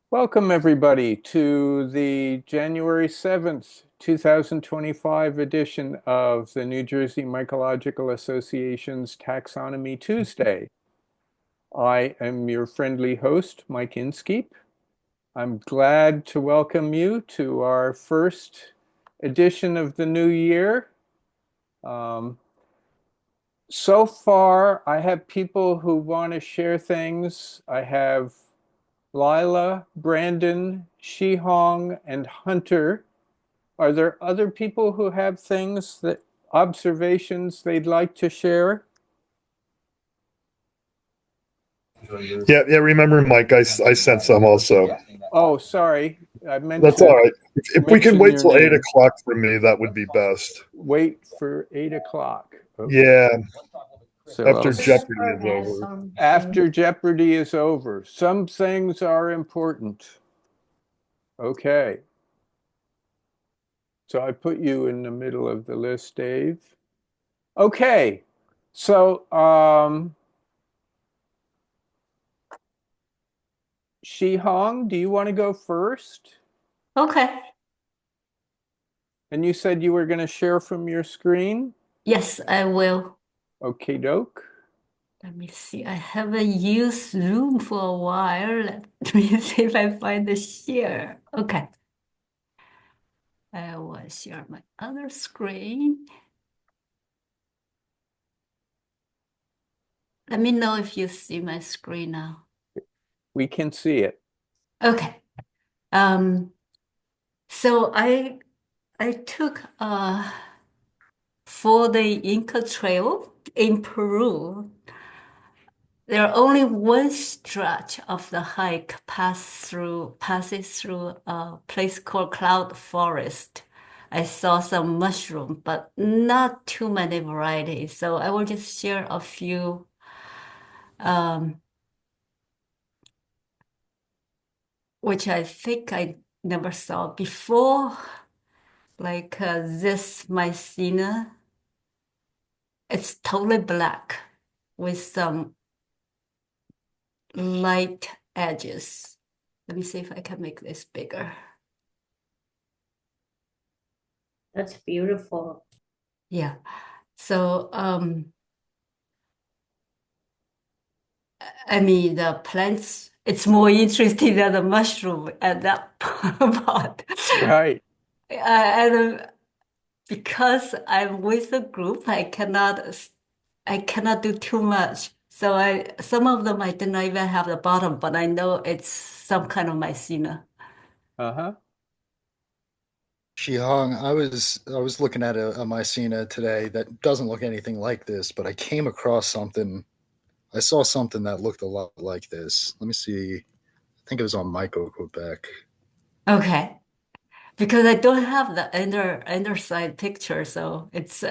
Welcome, everybody, to the January 7th, 2025 edition of the New Jersey Mycological Association's Taxonomy Tuesday. I am your friendly host, Mike Inskeep. I'm glad to welcome you to our first edition of the new year. So far, I have people who want to share things. I have Lila, Brandon, Shihong, and Hunter. Are there other people who have things observations they'd like to share? Yeah. Remember, Mike, I sent some also. Oh, sorry. I meant That's all to right. If we can mention wait your till eight name. o'clock for me, that would be best. Wait for 8 o'clock. Okay. Yeah, So after Jeopardy is over. after Jeopardy is over. Some things are important. Okay. So I put you in the middle of the list, Dave. Okay. So, Shihong, do you want to go first? Okay. And you said you were going to share from your screen? Yes, I will. Okay, doke. Let me see. I haven't used Zoom for a while. Let me see if I find the share. Okay. I will share my other screen. Let me know if you see my screen now. We can see it. Okay. So I took for the Inca Trail in Peru. There are only one stretch of the hike passes through a place called Cloud Forest. I saw some mushroom, but not too many varieties. So I will just share a few which I think I never saw before. Like this Mycena, it's totally black with some light edges. Let me see if I can make this bigger. That's beautiful. Yeah. So, I mean, the plants, it's more interesting than the mushroom at that part. Right. And because I'm with a group, I cannot do too much. So some of them I did not even have the bottom, but I know it's some kind of Mycena. Uh-huh. Shihong, I was looking at a Mycena today that doesn't look anything like this, but I came across something. I saw something that looked a lot like this. Let me see. I think it was on Myco Quebec. Okay. Because I don't have the underside picture, so it's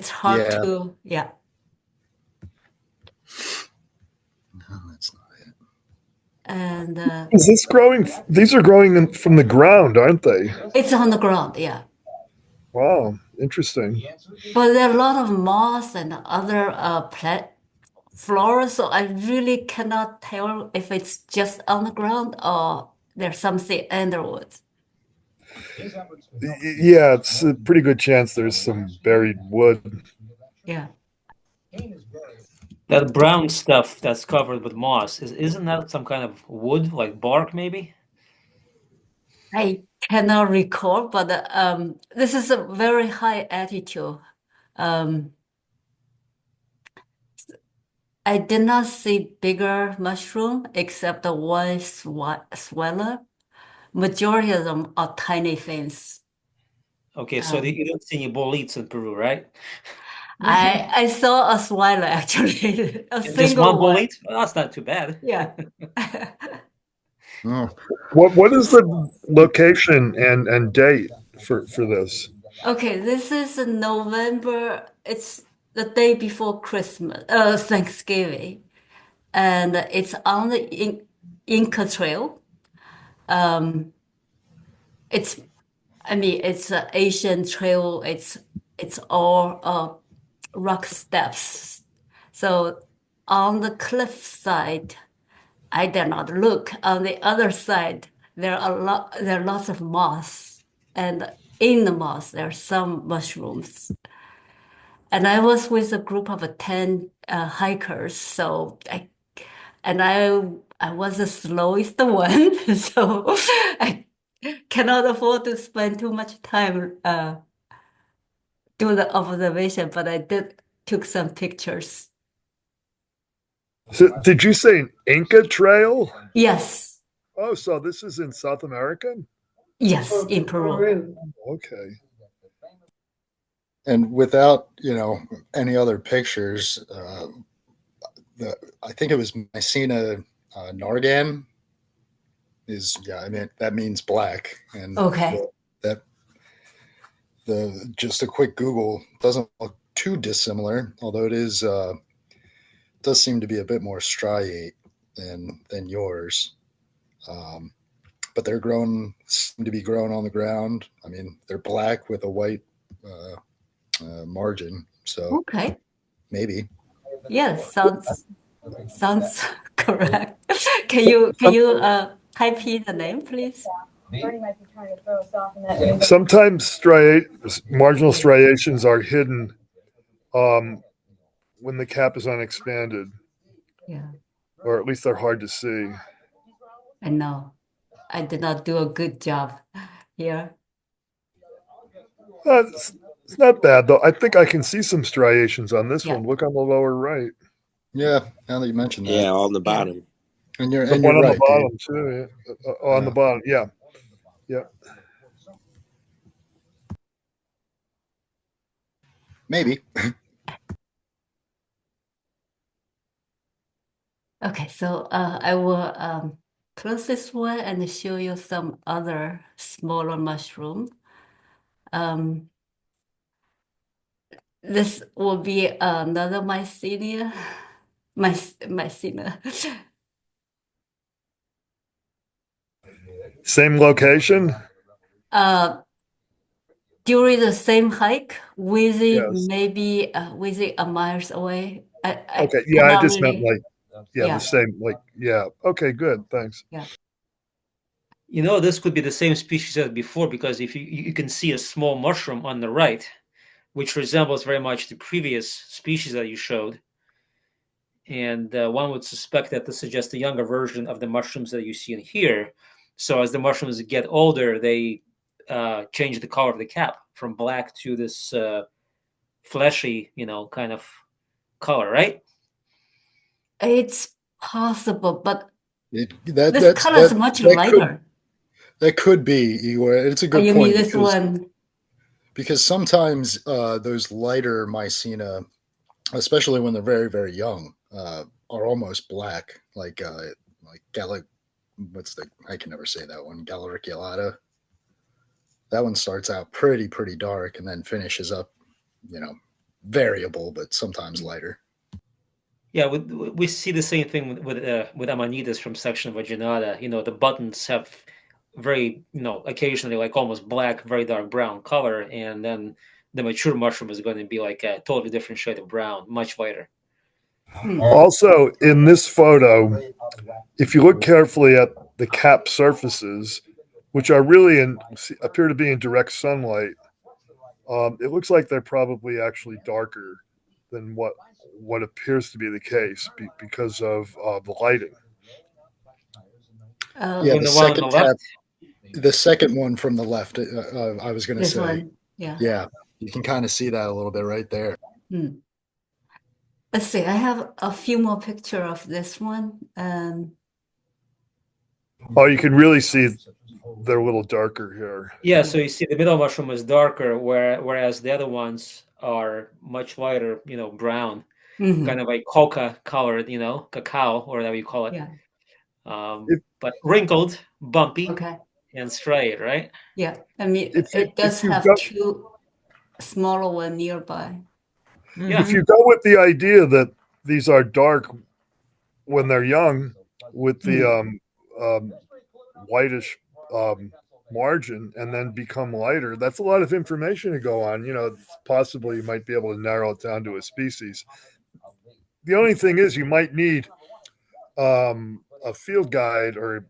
hard Yeah, to, yeah. no, that's not it. And Is this growing? These are growing from the ground, aren't they? it's on the ground, yeah. Wow, interesting. But there are a lot of moss and other plant flora, so I really cannot tell if it's just on the ground or there's something underwoods. Yeah, it's a pretty good chance there's some buried wood. Yeah. That brown stuff that's covered with moss, isn't that some kind of wood, like bark maybe? I cannot recall, but this is a very high altitude. Um, I did not see bigger mushroom except the one sweller. Majority of them are tiny things. Okay, so you don't see any boletes in Peru, right? I saw a sweller actually, a Just single one one. bolete? Well, that's not too bad. Yeah. Oh, What is the location and date for this? Okay, this is November. It's the day before Christmas, Thanksgiving, and it's on the Inca Trail. Um, it's, I mean, it's an Asian trail. It's all rock steps. So on the cliff side, I did not look. On the other side, there are lots of moss, and in the moss there are some mushrooms. And I was with a group of 10 hikers, so I was the slowest one, so I cannot afford to spend too much time do the observation, but I did took some pictures. So did you say an Inca trail? Yes, Oh, so this is in South America? yes, in Peru. Okay. And without, any other pictures, I think it was Mycena nargan that means black. And Okay. that just a quick Google doesn't look too dissimilar, although it does seem to be a bit more striate than yours. But seem to be grown on the ground. I mean, they're black with a white margin. So Okay. maybe. Yes, sounds correct. Can you type in the name, please? Sometimes marginal striations are hidden when the cap is unexpanded, Yeah, or at least they're hard to see. I know. I did not do a good job here. It's not bad, though. I think I can see some striations on this Yeah. one. Look on the lower right. Yeah, now that you mentioned that. Yeah, on the bottom. And you're The and one you're on right, the bottom, Dave. too. Yeah. On the bottom, yeah. Yeah. Maybe. Okay, so I will close this one and show you some other smaller mushroom. This will be another mycenia. Mycena. Same location? During the same hike, within Yes. maybe within a miles away. I Okay. Yeah, I cannot just meant really. the same, yeah. Okay, good. Thanks. Yeah. This could be the same species as before, because if you can see a small mushroom on the right, which resembles very much the previous species that you showed. And one would suspect that this is just a younger version of the mushrooms that you see in here. So as the mushrooms get older, they change the color of the cap from black to this fleshy, kind of color, right? It's possible, but this That's color is much lighter. That could be, Igor. It's a good You mean point this one? because sometimes those lighter mycena, especially when they're very, very young, are almost black, like I can never say that one, Auricularia. That one starts out pretty dark and then finishes up, variable, but sometimes lighter. Yeah, we see the same thing with Amanitas from section virginata. The buttons have very, occasionally like almost black, very dark brown color, and then the mature mushroom is going to be like a totally different shade of brown, much lighter. Also, in this photo, if you look carefully at the cap surfaces, which are really appear to be in direct sunlight, it looks like they're probably actually darker than what appears to be the case because of the lighting. Yeah, the one on the left. The second one from the left, I was going to say. One, yeah. Yeah, you can kind of see that a little bit right there. Let's see. I have a few more picture of this one. You can really see they're a little darker here. Yeah, so you see the middle mushroom is darker, whereas the other ones are much lighter, brown, kind of like coca colored, cacao, or whatever you call it. Yeah. But wrinkled, bumpy, Okay. and striate, right? Yeah, I mean, it does have two smaller one nearby. Yeah. If you go with the idea that these are dark when they're young, with the whitish margin, and then become lighter, that's a lot of information to go on. Possibly you might be able to narrow it down to a species. The only thing is you might need a field guide or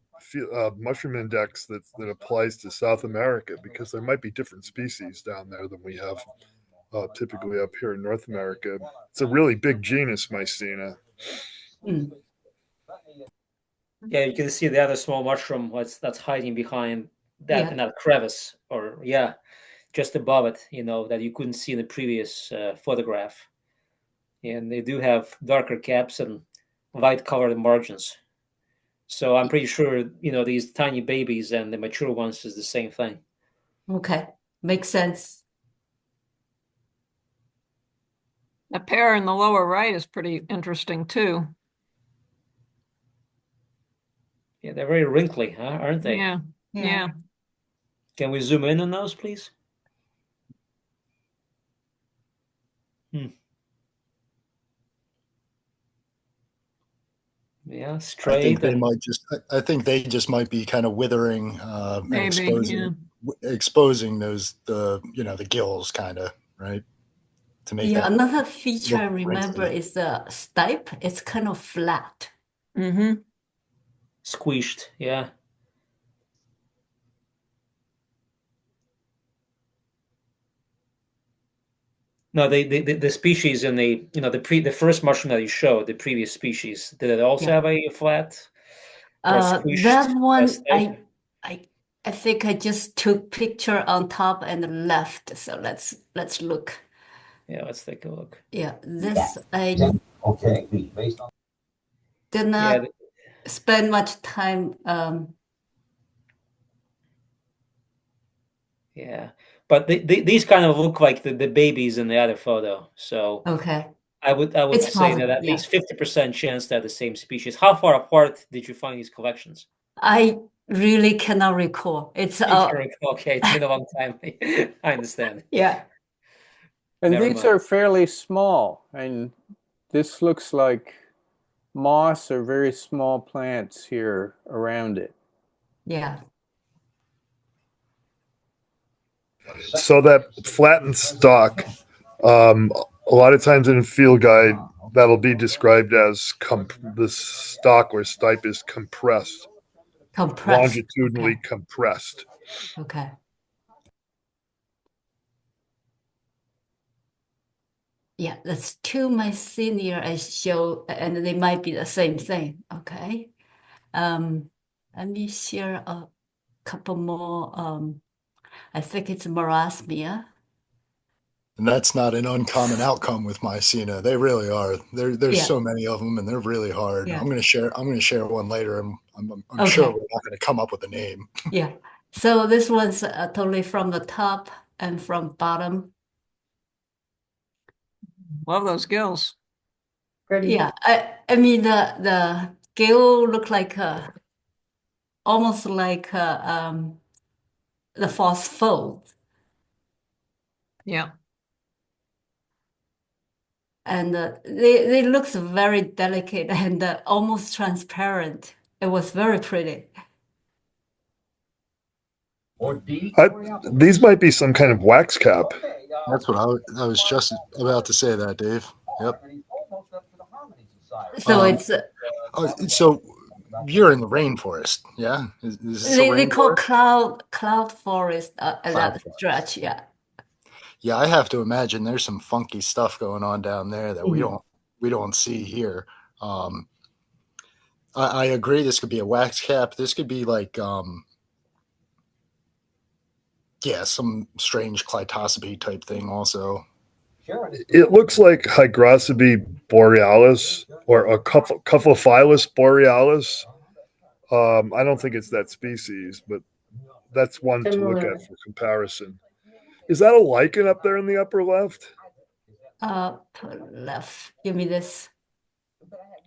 mushroom index that applies to South America, because there might be different species down there than we have typically up here in North America. It's a really big genus, Mycena. Mm. Yeah, you can see the other small mushroom that's hiding behind that Yeah. in that crevice, or just above it, that you couldn't see in the previous photograph. And they do have darker caps and light colored margins. So I'm pretty sure, these tiny babies and the mature ones is the same thing. Okay. Makes sense. The pair in the lower right is pretty interesting too. Yeah, they're very wrinkly, huh? Aren't they? Yeah. Yeah. Can we zoom in on those, please? Yeah, straight. I think they just might be kind of withering and Maybe, exposing the gills, kind of, right? To make that another feature I look remember wrinkly. is the stipe. It's kind of flat. Mm-hmm. Squished, yeah. No, the species in the first mushroom that you showed, the previous species, did it also have a flat or squished That one, stipe? I think I just took picture on top and left. So let's look. Yeah, let's take a look. Yeah, this I Based on did not spend much time. Yeah, but these kind of look like the babies in the other photo. So Okay, I would it's say possible. that at least 50% chance they're the same species. How far apart did you find these collections? I really cannot recall. It's Okay, it's been a long time. I understand. Yeah. And Never these mind. are fairly small, and this looks like moss or very small plants here around it. Yeah. So that flattened stalk, a lot of times in a field guide, that'll be described as the stalk or stipe is compressed, longitudinally compressed. Okay. Yeah, that's two Mycenia I show, and they might be the same thing. Okay. Let me share a couple more. I think it's marasmia. And that's not an uncommon outcome with Mycena. They really are. There's so many of them, and they're really hard. Yeah. I'm going to share one later. I'm Okay. sure we're not going to come up with a name. Yeah. So this one's totally from the top and from bottom. Love those gills. Pretty. Yeah. I mean the gill look like almost like the false fold. Yeah. And they looks very delicate and almost transparent. It was very pretty. These might be some kind of wax cap. That's what I was just about to say that, Dave. Yep. So it's so you're in the rainforest, yeah? Is this they call cloud forest at that forest. stretch, yeah. Yeah, I have to imagine there's some funky stuff going on down there that we don't see here. I agree. This could be a wax cap. This could be like some strange clitosopy type thing also. It looks like Hygrocebi borealis or a Cupophyllus borealis. I don't think it's that species, but that's one to look at for comparison. Is that a lichen up there in the upper left? Left. Give me this.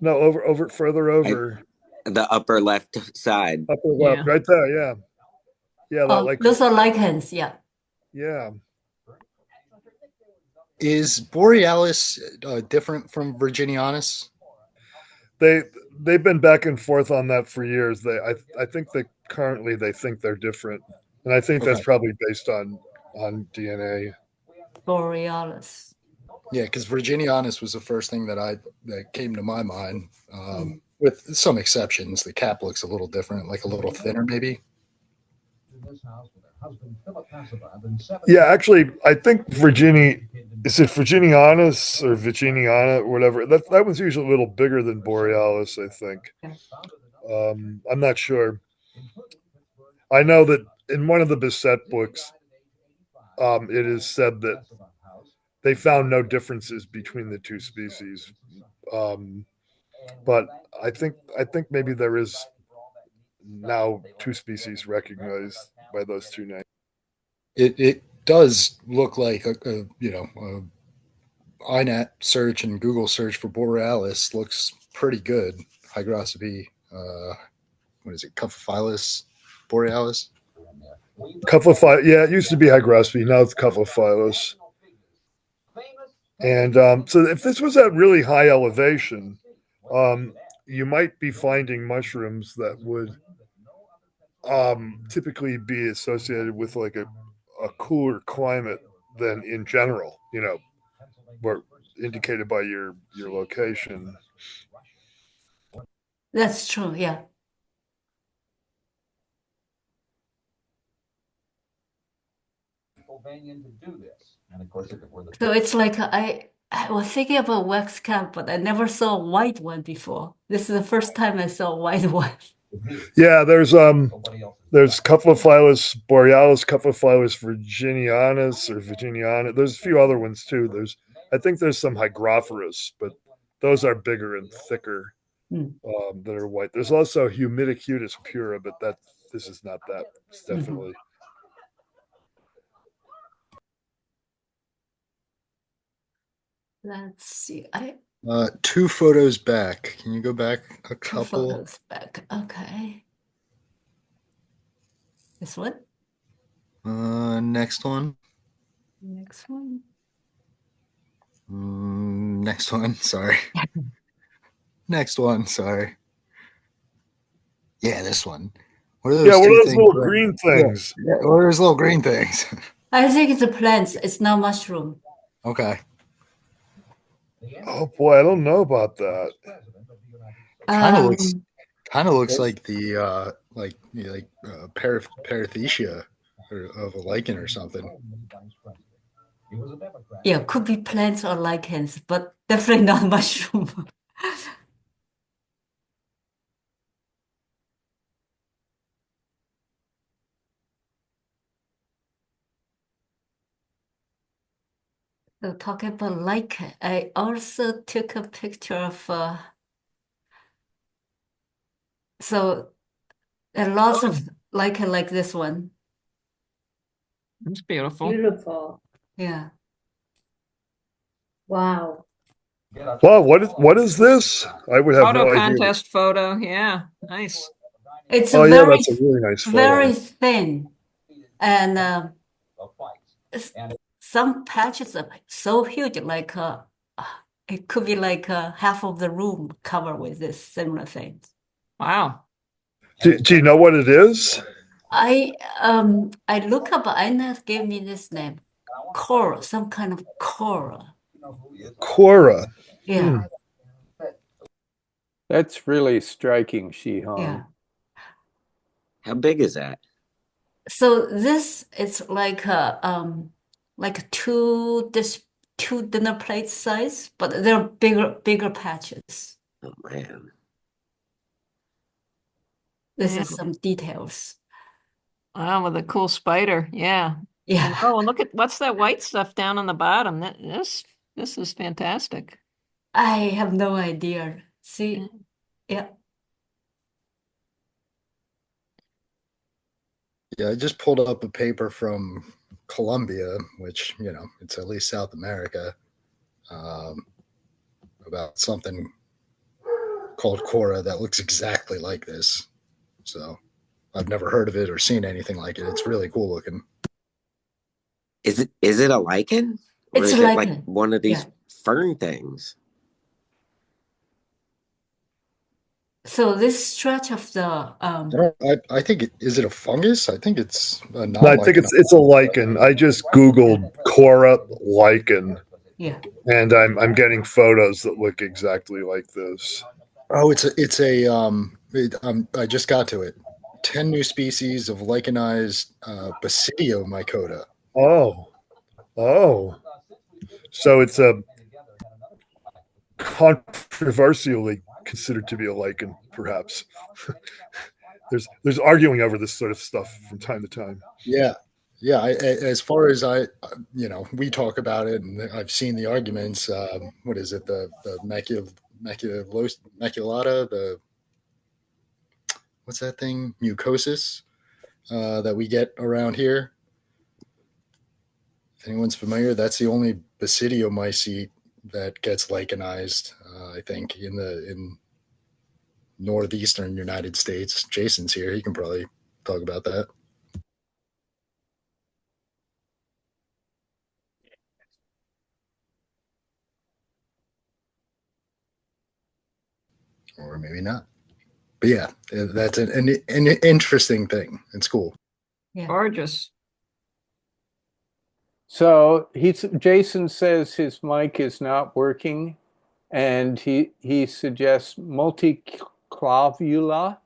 No, further over. the upper left side. Upper left, right there, yeah. Yeah, that lichen. Those are lichens, yeah. Yeah. Is borealis different from virginianus? They've been back and forth on that for years. I think that currently they think they're different, and I think that's probably based on DNA. Borealis. Yeah, because virginianus was the first thing that came to my mind with some exceptions. The cap looks a little different, like a little thinner, maybe. Yeah, actually, I think is it virginianus or virginiana or whatever? That one's usually a little bigger than borealis, I think. I'm not sure. I know that in one of the Bisset books, it is said that they found no differences between the two species. But I think maybe there is now two species recognized by those two names. It does look like a INAT search and Google search for borealis looks pretty good. Hygrospy, what is it? Cupophyllus borealis. Cupophyllus, yeah, it used to be hygrospy. Now it's Cupophyllus. And so if this was at really high elevation, you might be finding mushrooms that would typically be associated with like a cooler climate than in general, where indicated by your location. That's true, yeah. So it's like I was thinking about wax cap, but I never saw a white one before. This is the first time I saw a white one. Yeah, there's Cupophyllus borealis, Cupophyllus virginianus or virginiana. There's a few other ones too. I think there's some hygrophorus, but those are bigger and thicker that are white. There's also Humidicutus pura, but this is not that. It's definitely. Let's see. Two photos back. Can you go back a couple? 2 photos back. Okay. This one? Next one. Next one. Next one. Sorry. Next one. Sorry. Yeah, this one. What are those? Yeah, what are those things? little green things? Yeah, what are those little green things? I think it's a plant. It's not mushroom. Okay. Oh boy, I don't know about that. Kind of looks like the parathecia of a lichen or something. Yeah, could be plants or lichens, but definitely not mushroom. So talking about lichen, I also took a picture of so there are lots of lichen like this one. It's beautiful. Beautiful. Yeah. Wow. Wow, what is this? I would have Photo no idea. contest photo. Yeah, nice. It's Oh, yeah, very, that's a really nice photo. very thin. And some patches are so huge, like it could be like half of the room covered with this similar things. Wow. Do you know what it is? I look up, Ina gave me this name, coral, some kind of coral. Cora. Yeah, That's really striking, Shihong. yeah. How big is that? So this is like two dinner plate size, but they're bigger patches. Oh man. This Yeah. is some details. Wow, with a cool spider. Yeah. Yeah. And, oh, and look at what's that white stuff down on the bottom. This is fantastic. I have no idea. See, yeah. Yeah, I just pulled up a paper from Colombia, which, it's at least South America, about something called Cora that looks exactly like this. So I've never heard of it or seen anything like it. It's really cool looking. Is it a lichen? Or It's is a it lichen. like one of these Yeah. fern things? So this stretch of the I think is it a fungus? I think it's a No, I think it's a lichen. I just Googled Cora lichen, yeah. and I'm getting photos that look exactly like this. Oh, I just got to it. 10 new species of lichenized Basidiomycota. Oh. So it's a controversially considered to be a lichen, perhaps. There's arguing over this sort of stuff from time to time. Yeah. Yeah. As far as we talk about it, and I've seen the arguments. What is it? The maculata, what's that thing? Mucosis that we get around here. If anyone's familiar, that's the only basidiomycete that gets lichenized, I think, in northeastern United States. Jason's here; he can probably talk about that. Or maybe not. But yeah, that's an interesting thing. It's cool. Yeah. Gorgeous. So Jason says his mic is not working, and he suggests multiclavula,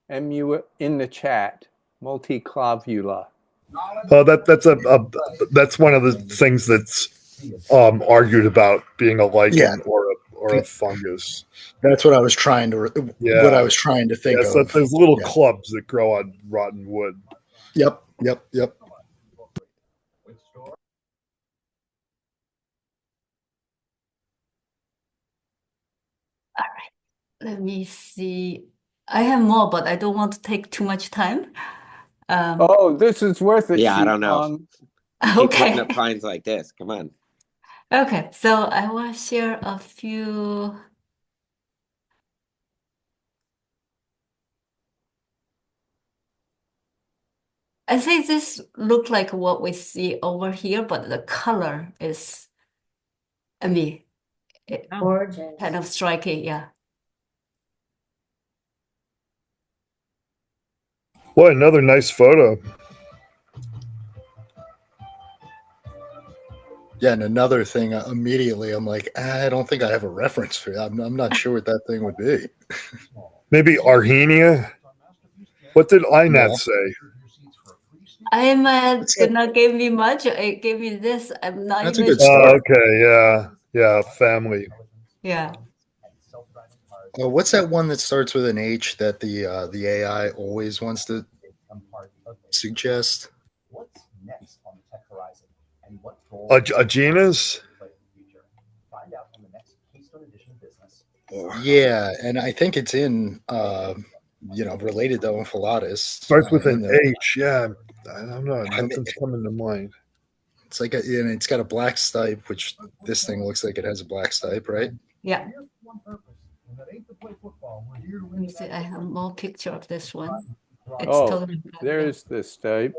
in the chat, multiclavula. That's one of the things that's argued about being a lichen or a fungus. That's what I was trying to think so of. There's little clubs that grow on rotten wood. Yep. All right. Let me see. I have more, but I don't want to take too much time. This is worth it. Yeah, I don't know. Keep putting up finds like this. Come on. Okay, so I will share a few. I think this look like what we see over here, but the color is, Gorgeous. kind of striking. Yeah. Boy, another nice photo. Yeah, and another thing, immediately I'm like, I don't think I have a reference for that. I'm not sure what that thing would be. Maybe Arhenia? What did INAT say? IMAT did not give me much. It gave me this. I'm not That's a even good sure. start. Okay, yeah, family. Yeah. What's that one that starts with an H that the AI always wants to suggest? A genus? Yeah, and I think it's in related to Omphallatus. Starts with an H, yeah. I don't know. Nothing's coming to mind. It's like and it's got a black stipe, which this thing looks like it has a black stipe, right? Yeah. Let me see. I have more picture of this one. It's totally there's this type.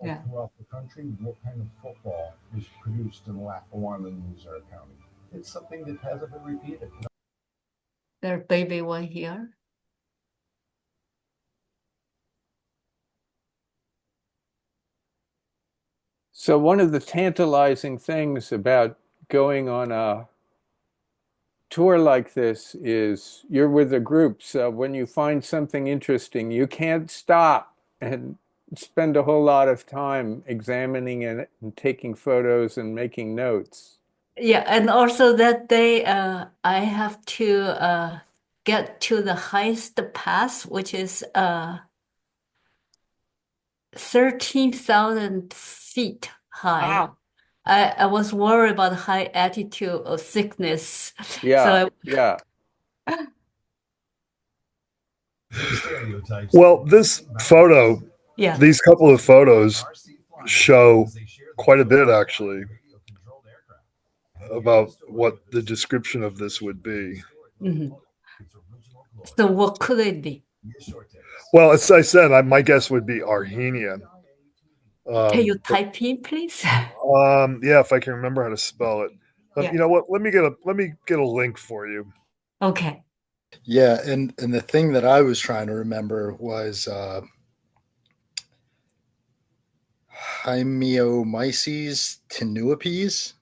Yeah. Throughout the country, what kind of football is produced in Lackawanna and Luzerne County? It's something that hasn't been repeated. There's baby one here. So one of the tantalizing things about going on a tour like this is you're with a group. So when you find something interesting, you can't stop and spend a whole lot of time examining it and taking photos and making notes. Yeah, and also that day I have to get to the highest pass, which is 13,000 feet high. Wow. I was worried about high altitude or sickness. Yeah, yeah. Well, this photo, these couple of photos show quite a bit, actually, about what the description of this would be. Mm-hmm. So what could it be? Well, as I said, my guess would be Arhenia. Can you type in, please? Yeah, if I can remember how to spell it. You know what? Let me get a link for you. Okay. Yeah, and the thing that I was trying to remember was Hymnomyces tenuipes.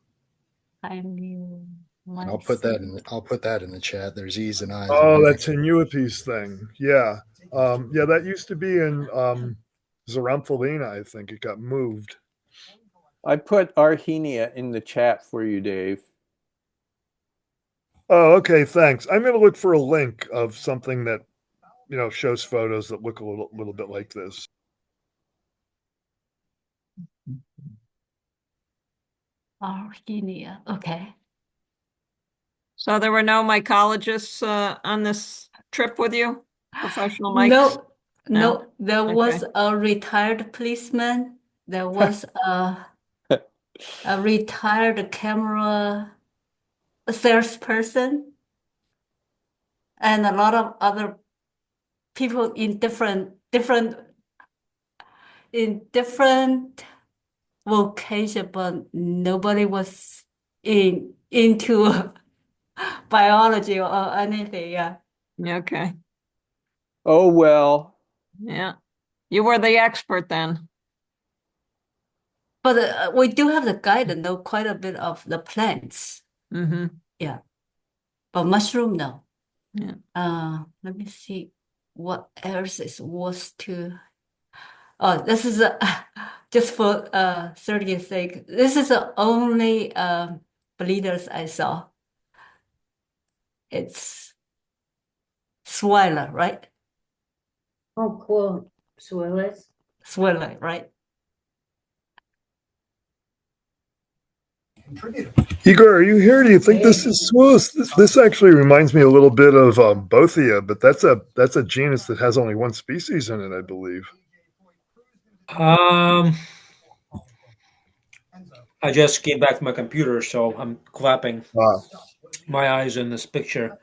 I'll put that in the chat. There's E's and I's. Oh, that tenuipes thing. Yeah. Yeah, that used to be in Zoramphilina, I think. It got moved. I put Arhenia in the chat for you, Dave. Oh, okay, thanks. I'm going to look for a link of something that, shows photos that look a little bit like this. Armenia. Okay. So there were no mycologists on this trip with you? Professional mics? No, No? no, there Okay. was a retired policeman. There was a retired camera salesperson, and a lot of other people in different vocation, but nobody was into biology or anything. Yeah. Okay. Oh, well. Yeah. You were the expert then. But we do have the guide and know quite a bit of the plants. Mm-hmm. Yeah. But mushroom, no. Yeah. Let me see what else is worth to. Oh, this is just for 30th sake. This is the only bleeders I saw. It's Swiller, right? Oh, cool. Swillus. Swiller, right? Igor, are you here? Do you think this is Swillus? This actually reminds me a little bit of Bothia, but that's a genus that has only one species in it, I believe. I just came back to my computer, so I'm clapping my eyes in this picture.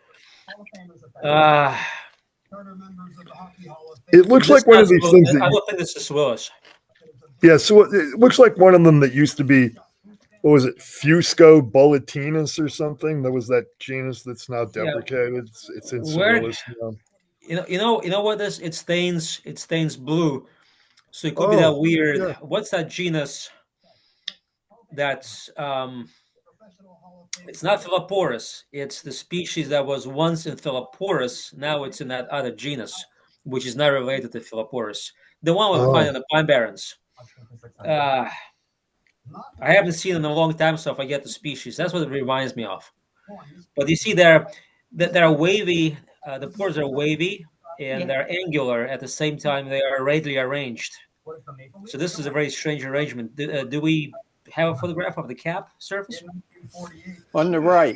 It looks like one of these things. I don't think this is Swillus. Yeah, so it looks like one of them that used to be, what was it, Fuscoviolaceum or something? There was that genus that's now deprecated. Yeah. It's in Swillus now. You know what this? It stains blue, so it could be that weird. Yeah. What's that genus? That's it's not Philoporus. It's the species that was once in Philoporus. Now it's in that other genus, which is not related to Philoporus. The one we find in the Pine Barrens. I haven't seen it in a long time, so if I get the species, that's what it reminds me of. But you see, they're wavy. The pores are wavy and they're angular at the same time. They are radially arranged. So this is a very strange arrangement. Do we have a photograph of the cap surface? On the right.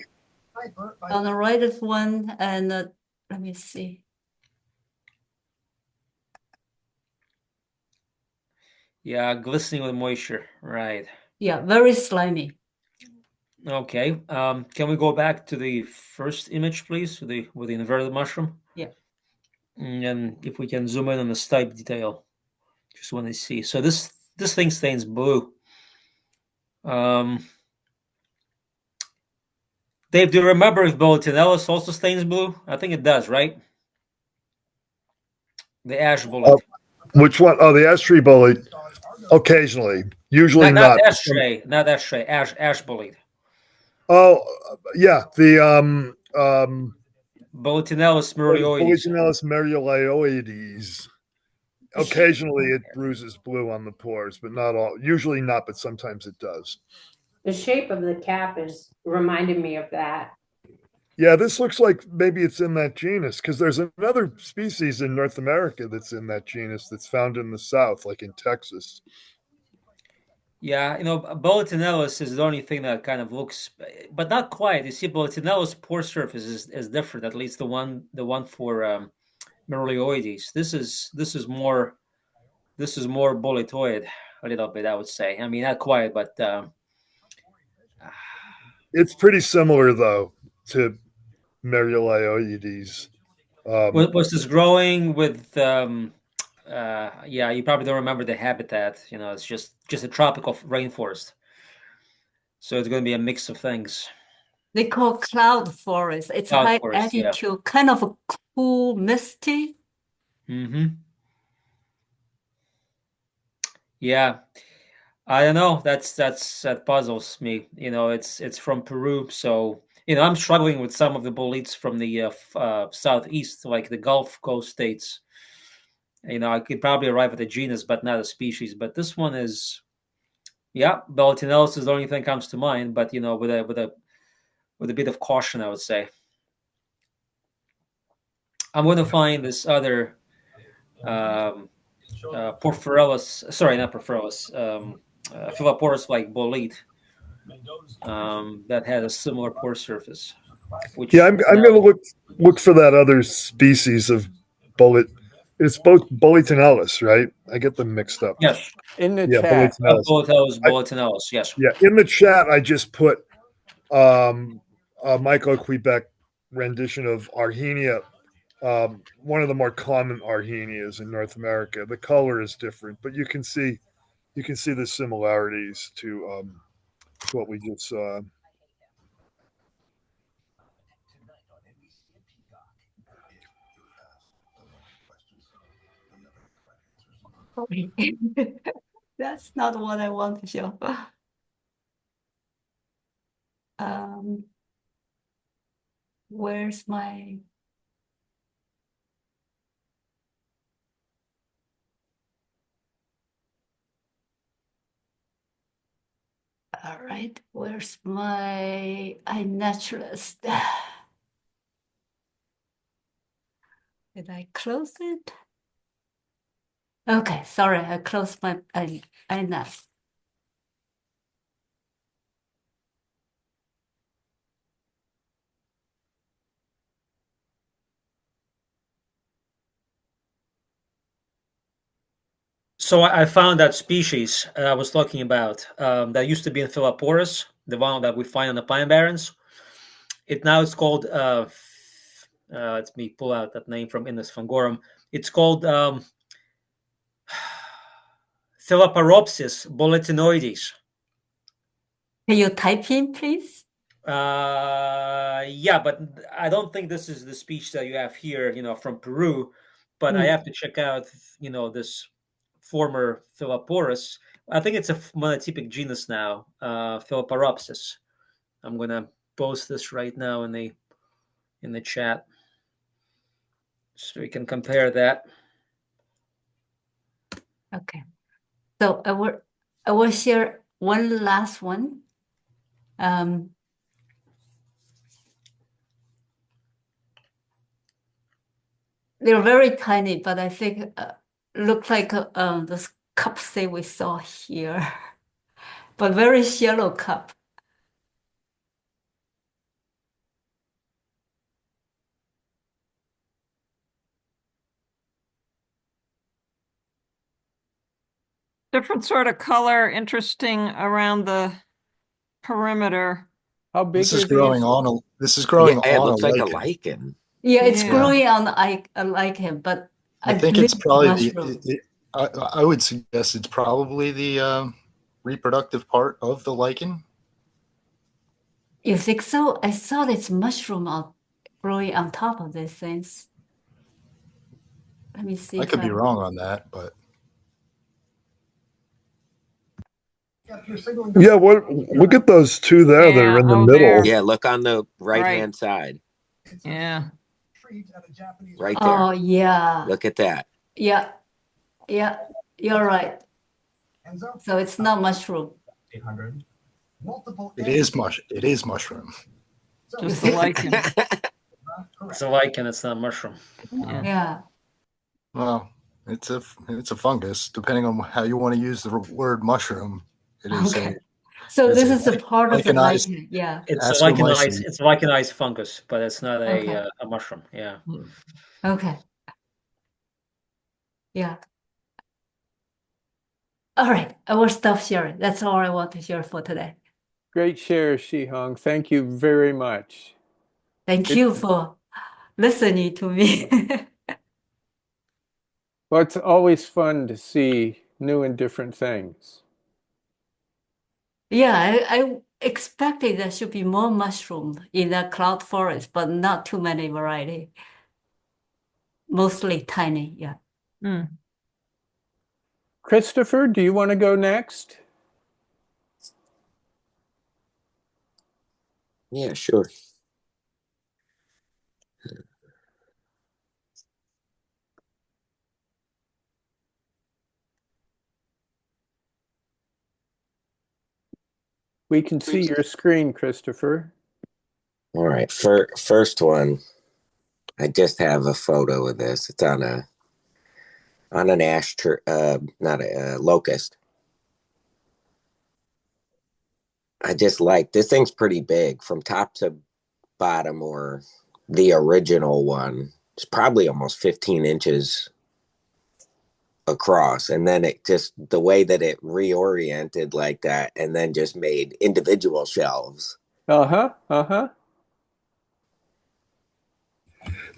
On the right is one, and let me see. Yeah, glistening with moisture, right? Yeah, very slimy. Okay. Can we go back to the first image, please, with the inverted mushroom? Yeah. And if we can zoom in on the stipe detail, just want to see. So this thing stains blue. Dave, do you remember if Boletinellus also stains blue? I think it does, right? The ash bolete. Which one? Oh, the ash tree bolete. Occasionally, usually not. Ashtray, not ashtray. Ash bolete. Oh, yeah, the Boletinellus merlioides. Boletinellus merlioides. Occasionally, it bruises blue on the pores, but not all. Usually not, but sometimes it does. The shape of the cap is reminding me of that. Yeah, this looks like maybe it's in that genus, because there's another species in North America that's in that genus that's found in the South, like in Texas. Yeah, Boletinellus is the only thing that kind of looks, but not quite. You see, Boletinellus pore surface is different. At least the one for merlioides. This is more boletoid a little bit, I would say. I mean, not quite, but it's pretty similar though to merlioides. Was this growing with? Yeah, you probably don't remember the habitat. It's just a tropical rainforest. So it's going to be a mix of things. They call cloud forest. It's high altitude, kind of a cool, misty. Mm-hmm. Yeah, I don't know. That puzzles me. It's from Peru, so I'm struggling with some of the boletes from the southeast, like the Gulf Coast states. I could probably arrive at a genus, but not a species. But this one is, Velutinellus is the only thing that comes to mind. But with a bit of caution, I would say. I'm going to find this other Porphyrilus. Sorry, not Porphyrilus. Philoporus-like bolete that has a similar pore surface. I'm going to look for that other species of bullet. It's both Boletinellus, right? I get them mixed up. Yes. In the chat. Boletinellus, yes. Yeah, in the chat, I just put a Michael Quebec rendition of Arhenia, one of the more common Arhenias in North America. The color is different, but you can see the similarities to what we just saw. That's not what I want to show. Where's my... All right, where's my iNaturalist? Did I close it? Okay, sorry, I closed my iNat. So I found that species I was talking about that used to be in Philoporus, the one that we find on the Pine Barrens. It's called, let me pull out that name from Indus Fungorum. It's called Philoporopsis boletinoides. Can you type in, please? Yeah, but I don't think this is the species that you have here, from Peru. But I have to check out, this former Philoporus. I think it's a monotypic genus now, Philoporopsis. I'm gonna post this right now in the chat, so we can compare that. Okay, so I will share one last one. They're very tiny, but I think look like this cup say we saw here, but very shallow cup. Different sort of color, interesting around the perimeter. How big This are is growing these? on this is growing Yeah, it on looks a like a lichen. lichen. Yeah, it's Yeah. growing on a lichen, but I think it's probably mushroom. I would suggest it's probably the reproductive part of the lichen. You think so? I thought it's mushroom growing on top of these things. Let me see. I could be wrong on that, but Yeah, look at those two there. Yeah, They're in the oh, middle. there. Yeah, look on the right-hand side. Yeah. Right there. Oh, yeah. Look at that. Yeah. Yeah. You're right. So it's not mushroom. 800. it is mushroom. Just a lichen. It's a lichen. It's not a mushroom. Yeah. Well, it's a fungus. Depending on how you want to use the word mushroom, it is Okay. So this is a part of the lichenized. lichen. Yeah. It's a lichenized fungus, but it's not a mushroom. Yeah. Okay. Yeah. All right. I will stop sharing. That's all I want to share for today. Great share, Shihong. Thank you very much. Thank you for listening to me. Well, it's always fun to see new and different things. Yeah, I expected there should be more mushroom in the cloud forest, but not too many variety. Mostly tiny, yeah. Christopher, do you want to go next? Yeah, sure. We can see your screen, Christopher. All right, first one. I just have a photo of this. It's on an ash tree, not a locust. I just like this thing's pretty big from top to bottom, or the original one. It's probably almost 15 inches across, and then it just the way that it reoriented like that, and then just made individual shelves. Uh-huh.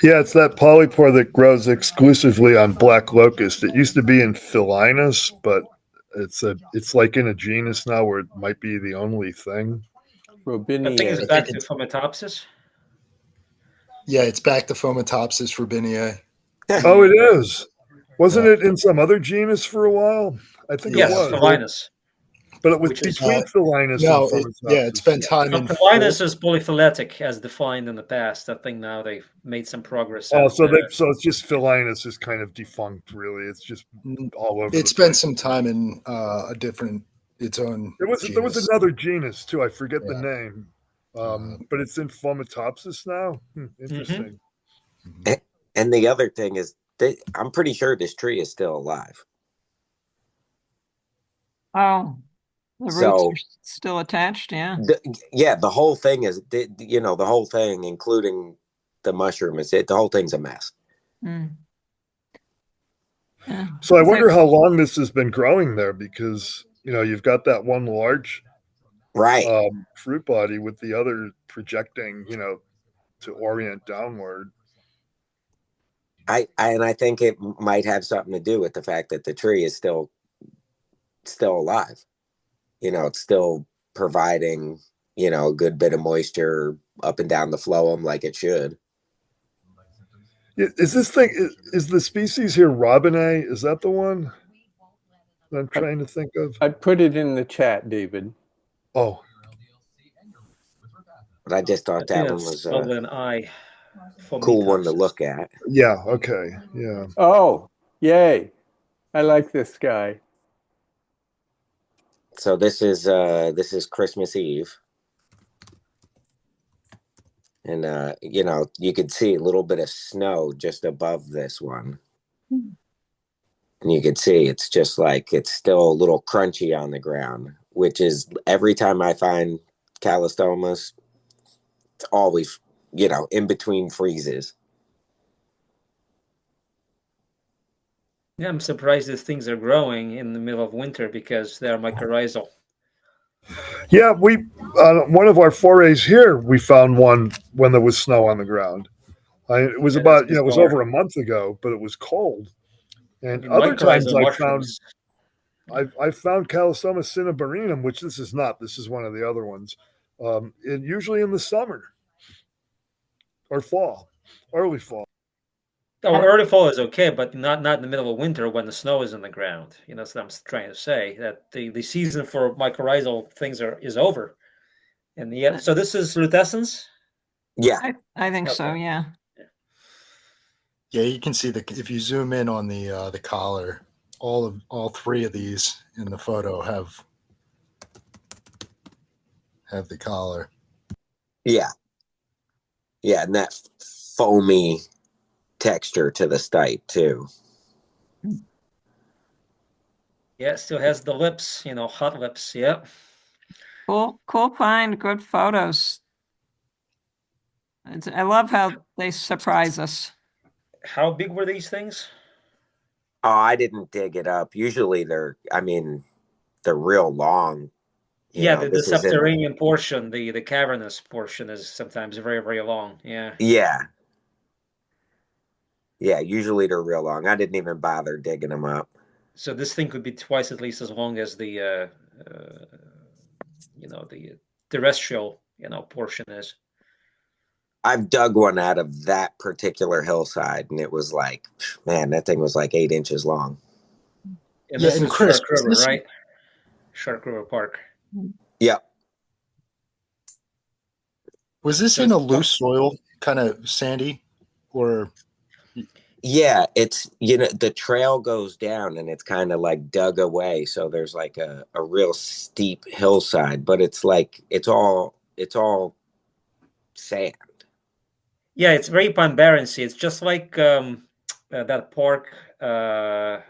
Yeah, it's that polypore that grows exclusively on black locust. It used to be in Phillinus, but it's like in a genus now where it might be the only thing. I think it's Robiniae. back to Fometopsis. Yeah, it's back to Fometopsis robiniae. Oh, it is. Wasn't it in some other genus for a while? I think Yes, it was. Phillinus. But it was Which is- between Phillinus No, and it's been Fometopsis. time in Phillinus is polyphyletic as defined in the past. I think now they've made some progress. Oh, on, so it's just Phillinus is kind of defunct, really. It's just all over. It's spent some time in a different its own. There was genus. another genus too. I forget the name, but it's in Fometopsis now. Interesting. And the other thing is that I'm pretty sure this tree is still alive. Oh, the roots So- are still attached, yeah. The whole thing is, the whole thing, including the mushroom, the whole thing's a mess. Mm. Yeah. So I wonder how long this has been growing there, because you've got that one large Right. fruit body with the other projecting, to orient downward. I think it might have something to do with the fact that the tree is still alive. It's still providing, a good bit of moisture up and down the phloem like it should. Is this thing, is the species here robinae? Is that the one that I'm trying to think of? I put it in the chat, David. Oh. But I just thought that one was an eye. Cool one to look at. Yeah, okay. Yeah. Oh, yay. I like this guy. So this is Christmas Eve. And you could see a little bit of snow just above this one. And you could see it's just like it's still a little crunchy on the ground, which is every time I find Calostomas, it's always, in between freezes. Yeah, I'm surprised these things are growing in the middle of winter because they're mycorrhizal. Yeah, we one of our forays here, we found one when there was snow on the ground. It was about, it was over a month ago, but it was cold. And other times I found Calostoma cinnabarinum, which this is not. This is one of the other ones. Usually in the summer or fall, early fall. Oh, early fall is okay, but not in the middle of winter when the snow is in the ground. That's what I'm trying to say. That the season for mycorrhizal things is over. And so this is lutescens? Yeah, I think so. Yeah. Yeah, you can see if you zoom in on the collar, all three of these in the photo have the collar. Yeah, and that foamy texture to the stipe too. Yeah, it still has the lips, hot lips. Yeah. Cool find. Good photos. I love how they surprise us. How big were these things? Oh, I didn't dig it up. Usually they're real long. The subterranean portion, the cavernous portion is sometimes very, very long. Yeah. Yeah, usually they're real long. I didn't even bother digging them up. So this thing could be twice at least as long as the the terrestrial, portion is. I've dug one out of that particular hillside, and it was like, man, that thing was like 8 inches long. And this is Chris, Shark River, right? Shark River Park. Yep. Was this in a loose soil, kind of sandy, or? Yeah, it's the trail goes down and it's kind of like dug away, so there's like a real steep hillside, but it's all sand. Yeah, it's very Panbarency. It's just like that park that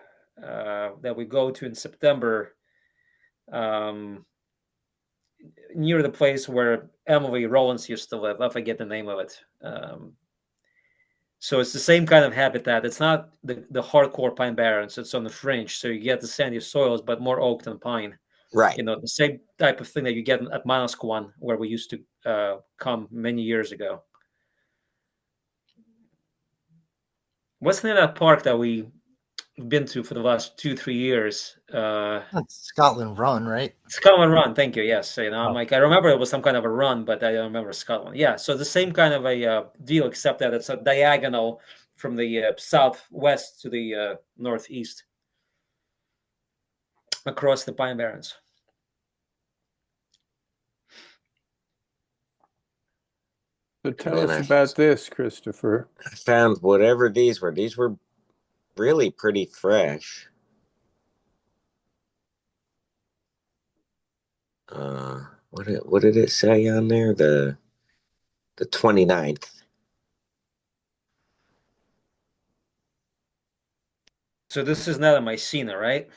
we go to in September, um, near the place where Emily Rollins used to live. I forget the name of it. So it's the same kind of habitat. It's not the hardcore pine barrens. It's on the fringe, so you get the sandy soils, but more oak than pine. Right. The same type of thing that you get at Manasquan, where we used to come many years ago. What's the name of that park that we've been to for the last 2-3 years? That's Scotland Run, right? Scotland Run. Thank you. Yes, I'm like, I remember it was some kind of a run, but I don't remember Scotland. Yeah, so the same kind of a deal, except that it's a diagonal from the southwest to the northeast across the Pine Barrens. So tell us about this, Christopher. I found whatever these were. These were really pretty fresh. What did it say on there? The 29th. So this is not a Mycena, right?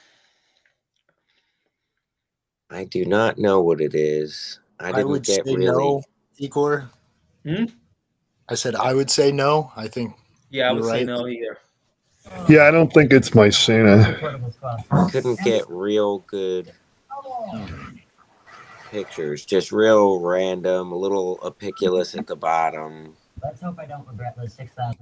I do not know what it is. I would say no, Igor. I said I would say no. I think I would say right. no here. Yeah, I don't think it's Mycena. Couldn't get real good pictures. Just real random, a little apiculus at the bottom. Let's hope I don't regret those 6,000.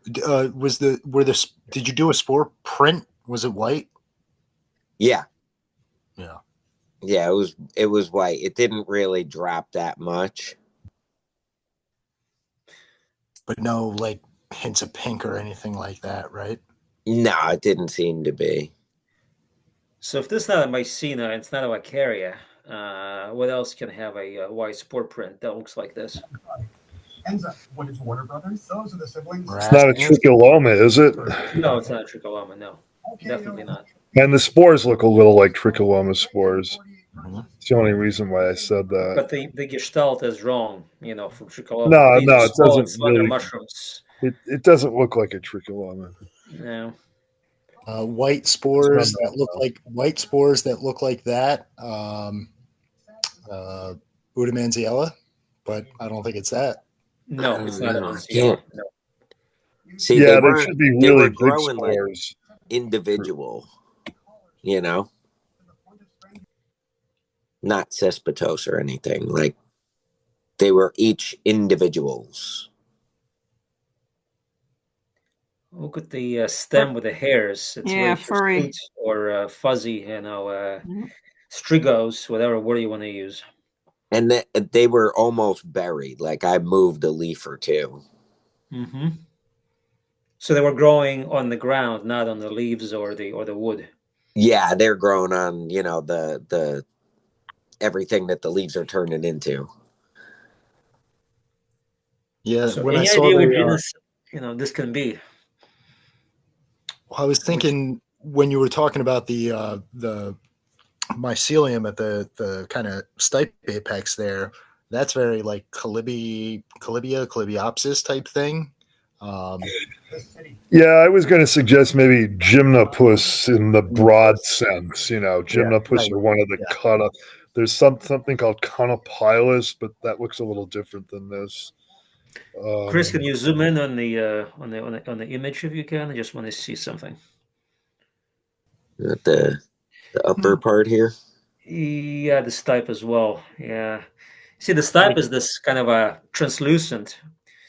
Did you do a spore print? Was it white? Yeah. Yeah. Yeah, it was white. It didn't really drop that much. But no like hints of pink or anything like that, right? No, it didn't seem to be. So if this is not a Mycena, it's not a Vicaria, what else can have a white spore print that looks like this? What is Warner Brothers? Those are the siblings. It's not a trichiloma, is it? No, it's not a trichiloma. No, definitely not. And the spores look a little like trichiloma spores. It's the only reason why I said that. But the gestalt is wrong, from trichiloma. No, it doesn't really. Mushrooms. It doesn't look like a trichiloma. No. White spores that look like that. Udamanziella, but I don't think it's that. No, it's not a Manziella. No. See, yeah, they should be really big spores. Like individual, not cespitose or anything. Like they were each individuals. Look at the stem with the hairs. It's furry or fuzzy, strigos, whatever word you want to use. And they were almost buried. Like I moved a leaf or two. Mm-hmm. So they were growing on the ground, not on the leaves or the wood. Yeah, they're growing on the everything that the leaves are turning into. Yeah. So when any I saw idea what genus this can be? Well, I was thinking when you were talking about the mycelium at the kind of stipe apex there, that's very like Colybiopsis type thing. Yeah, I was going to suggest maybe gymnopus in the broad sense. Gymnopus are one of the cut. There's something called Conophyllus, but that looks a little different than this. Chris, can you zoom in on the image if you can? I just want to see something. The upper part here. Yeah, the stipe as well. Yeah. See, the stipe is this kind of a translucent.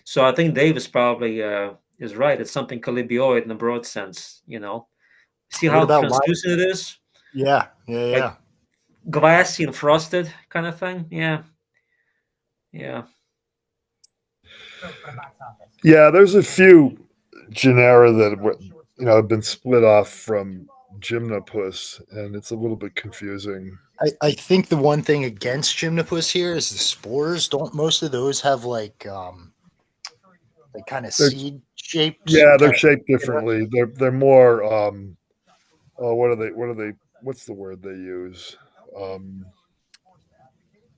So I think Davis probably is right. It's something colibioid in a broad sense, See how translucent it is? Yeah. Like glassy and frosted kind of thing. Yeah. Yeah, there's a few genera that have been split off from gymnopus, and it's a little bit confusing. I think the one thing against gymnopus here is the spores. Don't most of those have like kind of They're- seed shapes? Yeah, they're Kind of- shaped differently. They're more what are they what's the word they use?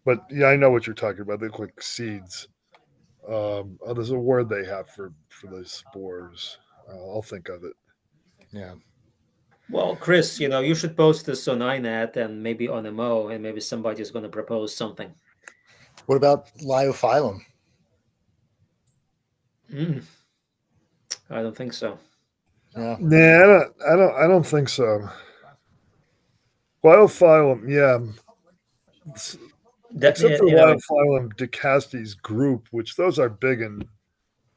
But yeah, I know what you're talking about. They look like seeds. There's a word they have for the spores. I'll think of it. Yeah. Well, Chris, you should post this on INET and maybe on MO, and maybe somebody's going to propose something. What about Liophyllum? I don't think so. Yeah. Nah, I don't think so. Liophyllum, yeah. Except for Liophyllum decastes group, which those are big and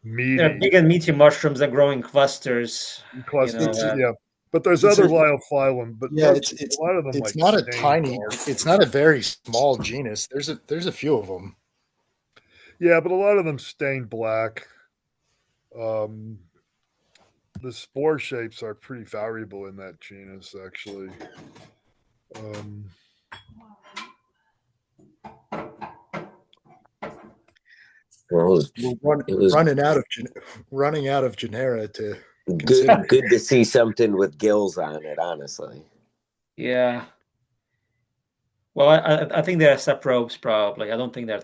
meaty. They're big and meaty mushrooms that grow in clusters. Yeah. But there's other Liophyllum, but yeah, a lot of them it's like not a stain tiny, dark. it's not a very small genus. There's a few of them. Yeah, but a lot of them stain black. The spore shapes are pretty variable in that genus, actually. Well, We're running out of genera to consider. good to see something with gills on it, honestly. Yeah. Well, I think they're saprobes probably. I don't think they're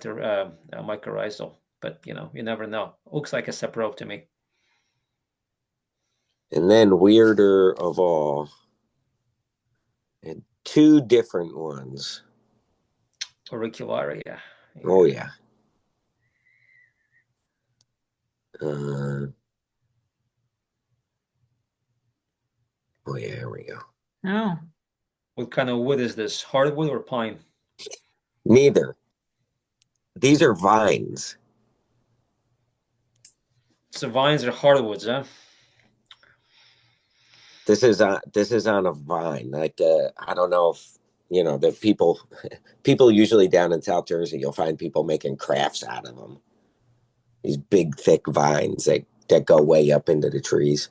mycorrhizal, but you never know. Looks like a saprobe to me. And then weirder of all, and two different ones. Auricularia. Yeah. Oh yeah. Oh yeah, here we go. Oh. What kind of wood is this? Hardwood or pine? Neither. These are vines. So vines are hardwoods, huh? This is on a vine. Like I don't know if the people usually down in South Jersey, you'll find people making crafts out of them. These big thick vines that go way up into the trees.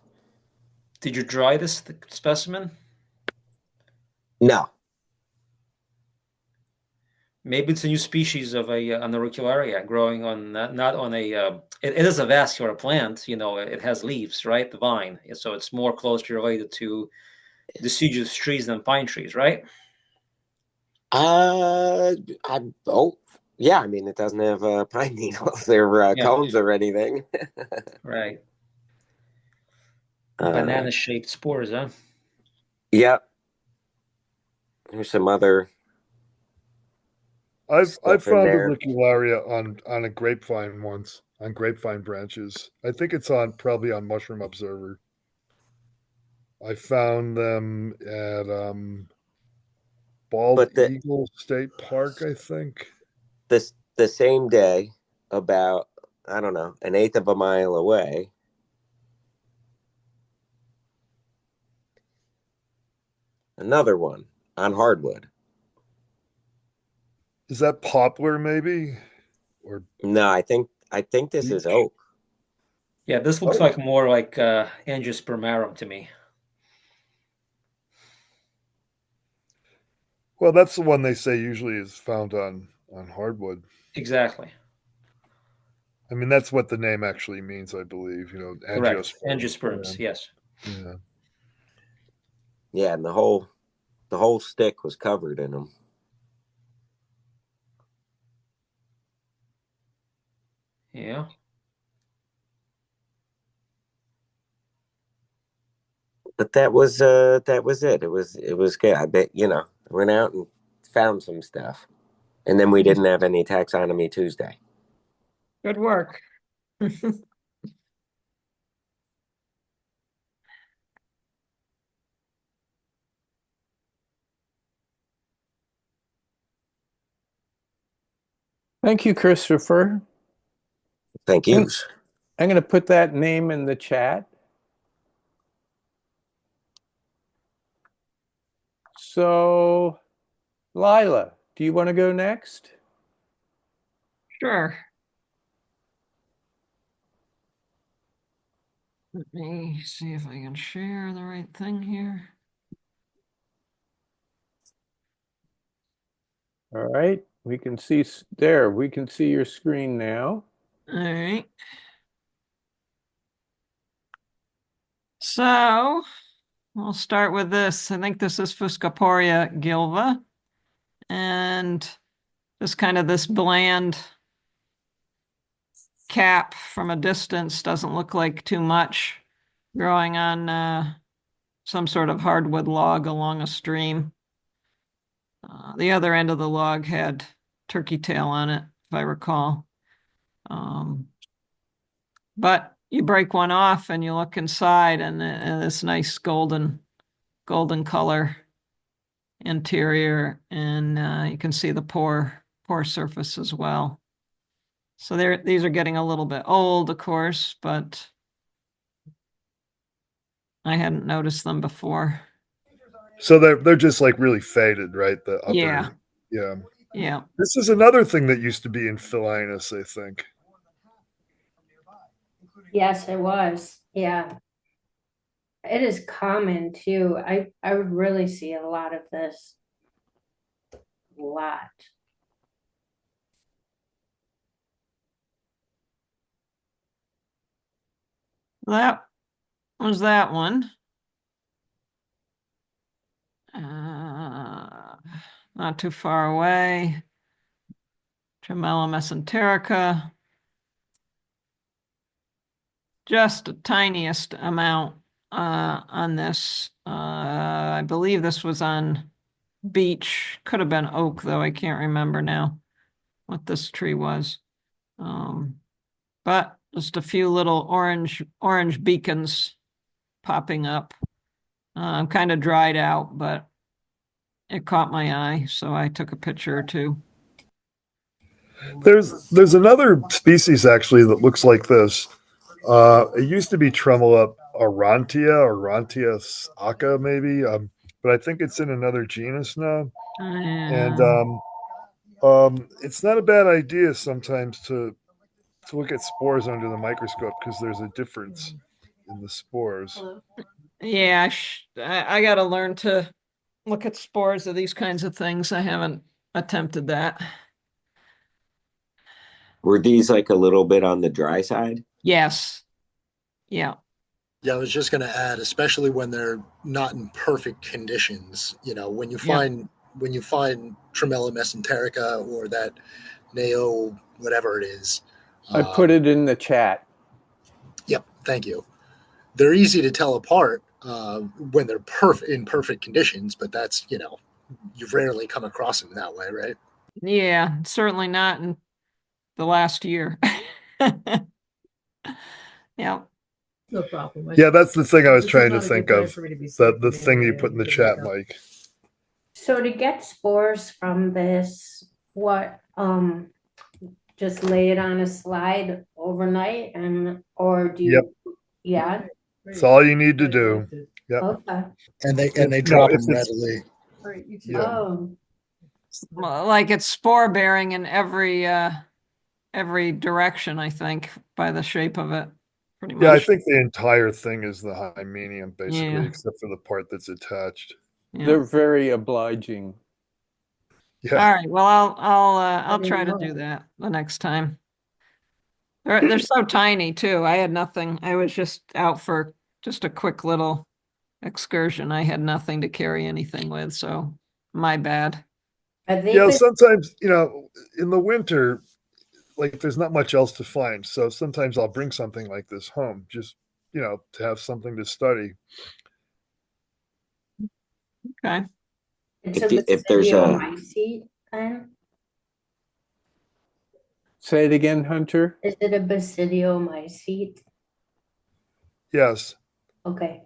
Did you dry this specimen? No. Maybe it's a new species of an Auricularia growing on not on a. It is a vascular plant. It has leaves, right? The vine, so it's more closely related to deciduous trees than pine trees, right? Yeah. I mean, it doesn't have pine needles or cones or anything. Right. Banana-shaped spores, huh? Yep. Here's some other. I've found there. Auricularia on a grapevine once, on grapevine branches. I think it's probably on Mushroom Observer. I found them at Bald Eagle State Park, I think. The same day, about, I don't know, an eighth of a mile away. Another one on hardwood. Is that poplar, maybe? Or no, I think this is oak. Yeah, this looks like more like Angiospermarum to me. Well, that's the one they say usually is found on hardwood. Exactly. I mean, that's what the name actually means, I believe. Correct. Angiosperms, yes. Yeah. Yeah, and the whole stick was covered in them. Yeah. But that was it. It was good. I bet I went out and found some stuff, and then we didn't have any Taxonomy Tuesday. Good work. Thank you, Christopher. Thank you. I'm going to put that name in the chat. So, Lila, do you want to go next? Sure. Let me see if I can share the right thing here. All right, we can see there. We can see your screen now. All right. So we'll start with this. I think this is Fuscoporia gilva. And just kind of this bland cap from a distance doesn't look like too much growing on some sort of hardwood log along a stream. The other end of the log had turkey tail on it, if I recall. But you break one off and you look inside, and this nice golden color interior, and you can see the pore surface as well. So these are getting a little bit old, of course, but I hadn't noticed them before. So they're just like really faded, right? The upper, Yeah. yeah. Yeah. This is another thing that used to be in Philinus, I think. Yes, it was. Yeah. It is common too. I would really see a lot of this. A lot. That was that one. Not too far away. Tremella mesenterica. Just the tiniest amount on this. I believe this was on beech. Could have been oak, though. I can't remember now what this tree was. But just a few little orange beacons popping up. I'm kind of dried out, but it caught my eye, so I took a picture or two. There's another species actually that looks like this. It used to be Tremella aurantia aka maybe, but I think it's in another genus now. And it's not a bad idea sometimes to look at spores under the microscope because there's a difference in the spores. Yeah, I got to learn to look at spores of these kinds of things. I haven't attempted that. Were these like a little bit on the dry side? Yes. Yeah. Yeah, I was just going to add, especially when they're not in perfect conditions. You know, when you find Tremella mesenterica or that Neo whatever it is. I put it in the chat. Yep, thank you. They're easy to tell apart when they're in perfect conditions, but that's, you know, you rarely come across them that way, right? Yeah, certainly not in the last year. Yeah. No problem. Yeah, that's the thing I was trying to think of. The thing you put in the chat, Mike. So to get spores from this, what just lay it on a slide overnight or do you yeah. That's all you need to do. Yep. Okay. And they drop them readily. Yeah. Oh. Like it's spore bearing in every direction, I think, by the shape of it. Pretty much. Yeah, I think the entire thing is the hymenium, basically, Yeah. except for the part that's attached. Yeah. They're very obliging. Yeah. All right. Well, I'll try to do that the next time. They're so tiny too. I had nothing. I was just out for just a quick little excursion. I had nothing to carry anything with, so my bad. Yeah, sometimes, you know, in the winter, like there's not much else to find. So sometimes I'll bring something like this home, just, you know, to have something to study. Okay. If there's a then? Say it again, Hunter. Is it a basidiomycete? Yes. Okay.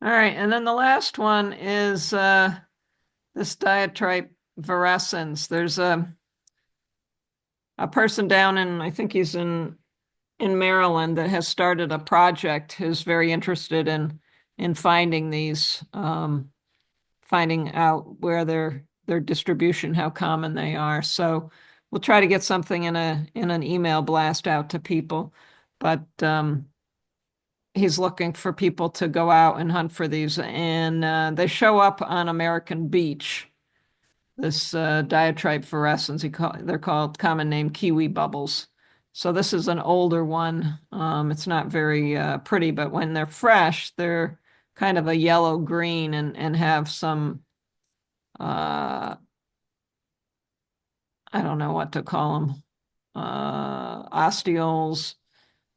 All right, and then the last one is this diatripe virescens. There's a person down in, I think he's in Maryland, that has started a project who's very interested in finding these, finding out where their distribution, how common they are. So we'll try to get something in an email blast out to people. But he's looking for people to go out and hunt for these, and they show up on American Beach. This diatribe fluorescens, they're called common name kiwi bubbles. So this is an older one. It's not very pretty, but when they're fresh, they're kind of a yellow green and have some I don't know what to call them, osteoles,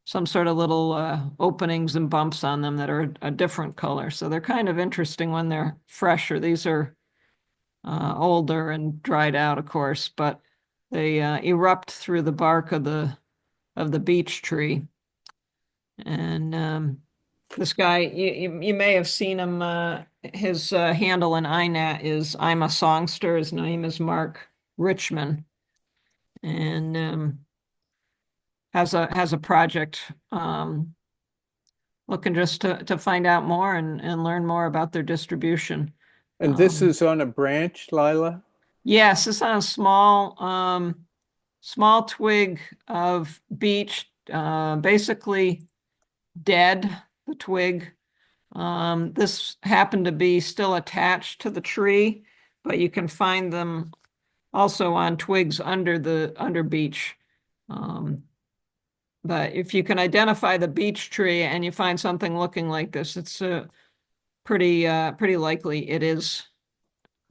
some sort of little openings and bumps on them that are a different color. So they're kind of interesting when they're fresher. These are older and dried out, of course, but they erupt through the bark of the beech tree. And this guy, you may have seen him. His handle in INAT is I'm a Songster. His name is Mark Richman, and has a project looking just to find out more and learn more about their distribution. And this is on a branch, Lila? Yes, it's on a small twig of beech, basically dead, the twig. This happened to be still attached to the tree, but you can find them also on twigs under beech. But if you can identify the beech tree and you find something looking like this, it's pretty likely it is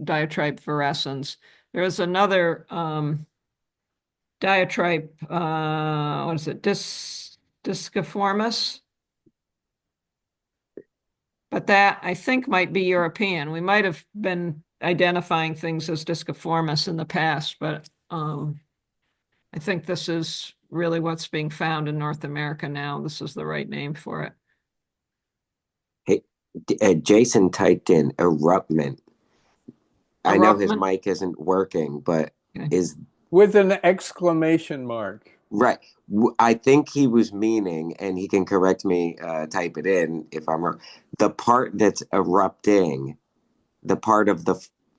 diatribe fluorescens. There is another diatribe, what is it, disciformis? But that, I think, might be European. We might have been identifying things as disciformis in the past, but I think this is really what's being found in North America now. This is the right name for it. Hey, Jason typed in eruptment. I know his mic isn't working, but is with an exclamation mark. Right. I think he was meaning, and he can correct me, type it in if I'm wrong. The part that's erupting, the part of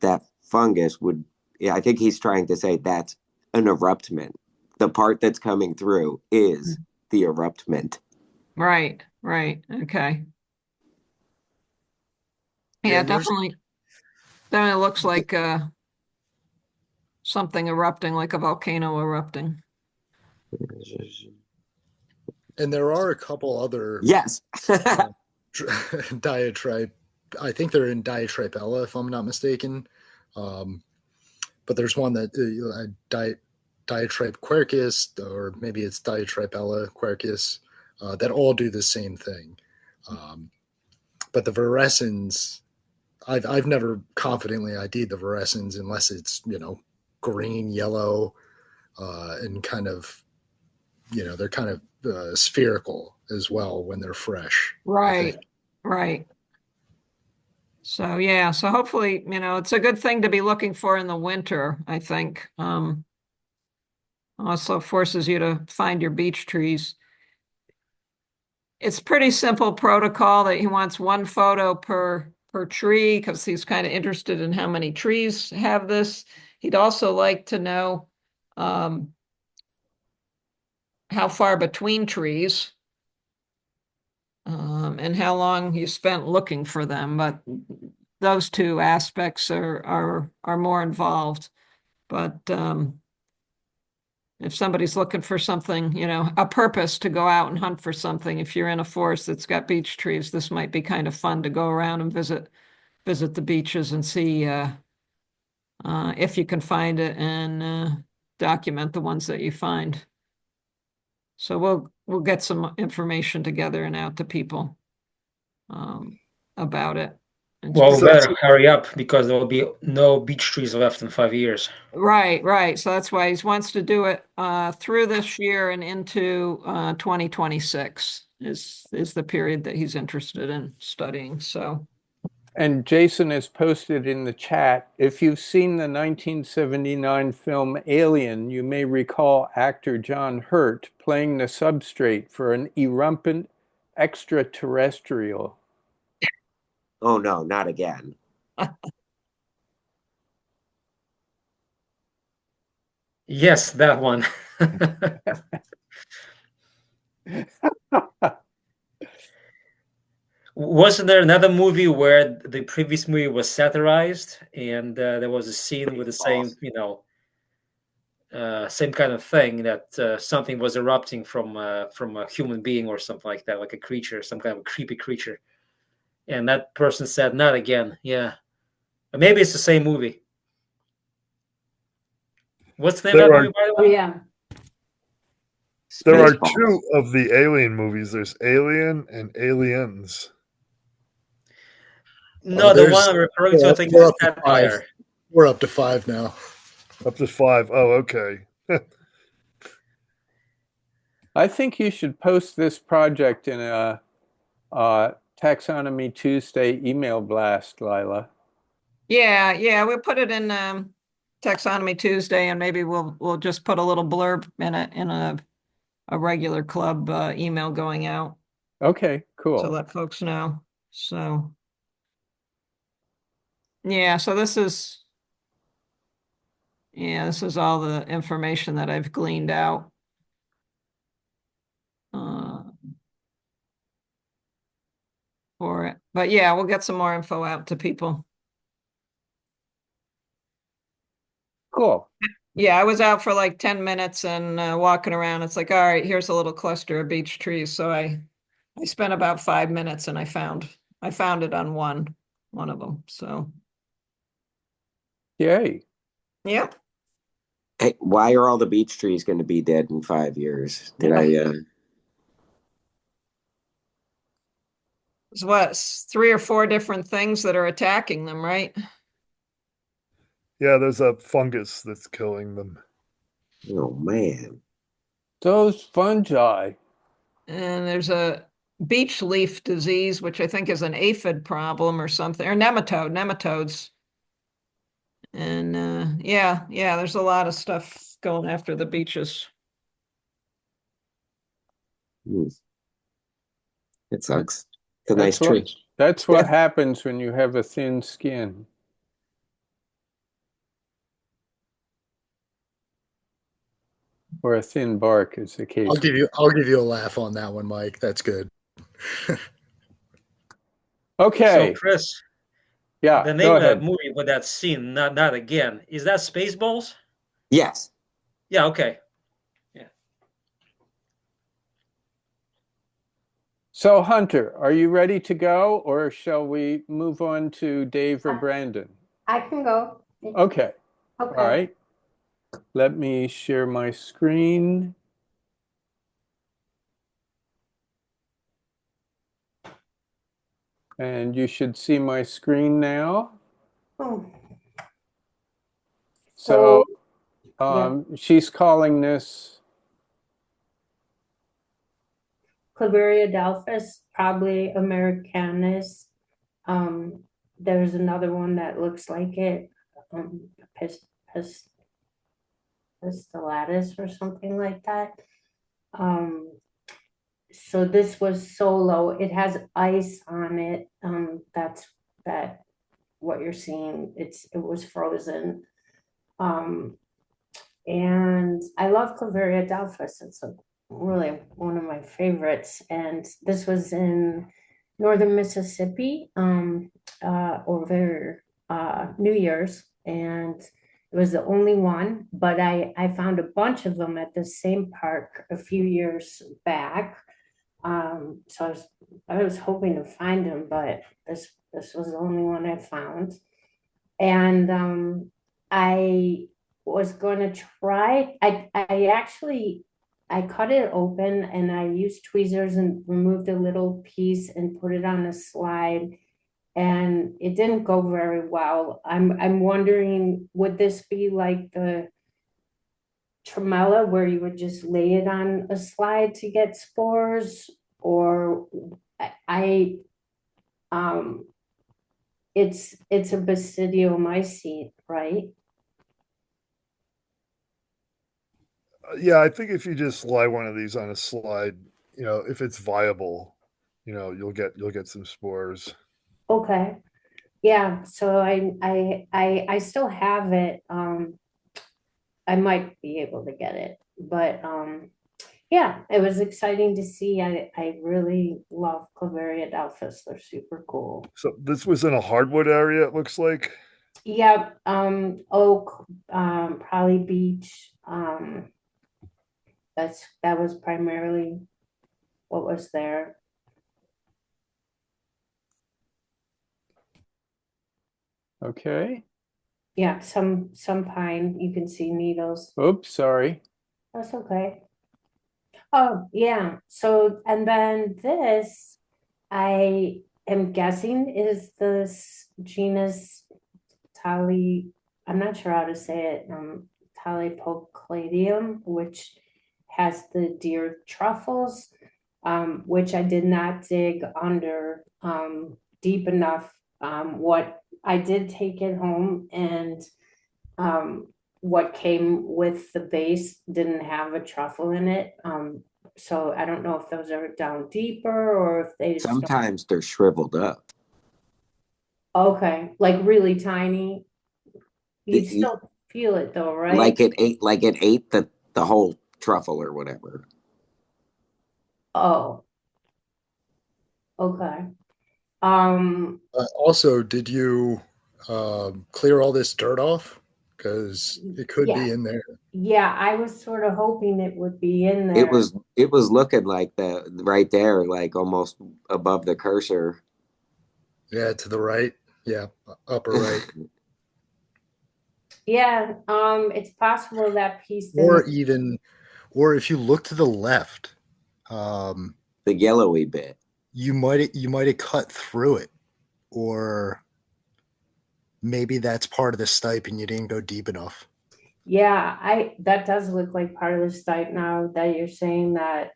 that fungus would, I think he's trying to say that's an eruptment. The part that's coming through is the eruptment. Right. Okay. Yeah, definitely looks like something erupting, like a volcano erupting. And there are a couple other diatribe. I think they're in Diatripella, if I'm not mistaken. But there's one that Diatribe quercus, or maybe it's Diatripella quercus, that all do the same thing. But the fluorescens, I've never confidently ID'd the fluorescens unless it's green, yellow, and kind of they're kind of spherical as well when they're fresh. Right. So yeah, so hopefully, it's a good thing to be looking for in the winter, I think. Also forces you to find your beech trees. It's pretty simple protocol that he wants one photo per tree because he's kind of interested in how many trees have this. He'd also like to know how far between trees and how long you spent looking for them. But those two aspects are more involved. But if somebody's looking for something, a purpose to go out and hunt for something, if you're in a forest that's got beech trees, this might be kind of fun to go around and visit the beaches and see if you can find it and document the ones that you find. So we'll get some information together and out to people about it. Well, we better hurry up because there will be no beech trees left in 5 years. Right. So that's why he wants to do it through this year and into 2026 is the period that he's interested in studying. So. And Jason has posted in the chat, if you've seen the 1979 film Alien, you may recall actor John Hurt playing the substrate for an erumpent extraterrestrial. Oh no, not again. Yes, that one. Wasn't there another movie where the previous movie was satirized, and there was a scene with the same, same kind of thing, that something was erupting from a human being or something like that, like a creature, some kind of a creepy creature, and that person said, "Not again." Yeah, but maybe it's the same movie. What's the name of that movie, by the way? Yeah. There are Spaceballs. two of the Alien movies. There's Alien and Aliens. No, the one I'm referring to, I think, is we're a up to 5. satire. We're up to 5 now. Up to 5. Oh, okay. I think you should post this project in a Taxonomy Tuesday email blast, Lila. Yeah, we'll put it in Taxonomy Tuesday, and maybe we'll just put a little blurb in a regular club email going out Okay, to cool. let folks know. So yeah, so this is all the information that I've gleaned out. For it. But yeah, we'll get some more info out to people. Cool. Yeah, I was out for like 10 minutes and walking around. It's like, all right, here's a little cluster of beech trees. So I spent about 5 minutes and I found it on one of them. So Yay. yep. Hey, why are all the beech trees going to be dead in 5 years? Did I? It's what, 3 or 4 different things that are attacking them, right? Yeah, there's a fungus that's killing them. Oh man, Those fungi. And there's a beech leaf disease, which I think is an aphid problem or something, or nematodes. And yeah, there's a lot of stuff going after the beaches. it sucks. It's a nice tree. That's what happens when you have a thin skin. Or a thin bark, as the case. I'll give you a laugh on that one, Mike. That's good. Okay. So, Chris, Yeah, the name go of that ahead. movie with that scene, not again, is that Spaceballs? Yes. Yeah, okay. Yeah. So, Hunter, are you ready to go, or shall we move on to Dave or Brandon? I can go. Okay. All Okay. right. Let me share my screen. And you should see my screen now. Oh. So yeah. she's calling this Clavaria delphis, probably Americanus. There's another one that looks like it, stillatus or something like that. So this was solo. It has ice on it. That's what you're seeing. It was frozen. And I love Clavaria delphis. It's really one of my favorites. And this was in northern Mississippi over New Year's, and it was the only one. But I found a bunch of them at the same park a few years back. So I was hoping to find them, but this was the only one I found. And I was going to try. I cut it open and I used tweezers and removed a little piece and put it on a slide, and it didn't go very well. I'm wondering, would this be like the Tremella where you would just lay it on a slide to get spores, or it's a basidiomycete, right? Yeah, I think if you just lie one of these on a slide, if it's viable, you'll get some spores. Okay. Yeah, so I still have it. I might be able to get it, but yeah, it was exciting to see. I really love Clavaria delphis. They're super cool. So this was in a hardwood area, it looks like. Yep, oak, probably beech. That was primarily what was there. Okay. Yeah, some pine. You can see needles. Oops, sorry. That's okay. Oh, yeah. So, and then this, I am guessing is this genus I'm not sure how to say it, Tolypocladium, which has the deer truffles, which I did not dig under deep enough. What I did take it home, and what came with the base didn't have a truffle in it. So I don't know if those are down deeper or if they just don't. Sometimes they're shriveled up. Okay, like really tiny. You'd It- still feel it though, right? Like it ate the whole truffle or whatever. Oh, okay. Also, did you clear all this dirt off? Because it could Yeah. be in there. Yeah, I was sort of hoping it would be in there. It was looking like that right there, like almost above the cursor. Yeah, to the right. Yeah, upper right. Yeah, it's possible that piece Or didn't. even, or if you look to the left, um, The yellowy bit. you might have cut through it, or maybe that's part of the stipe and you didn't go deep enough. Yeah, that does look like part of the stipe now that you're saying that.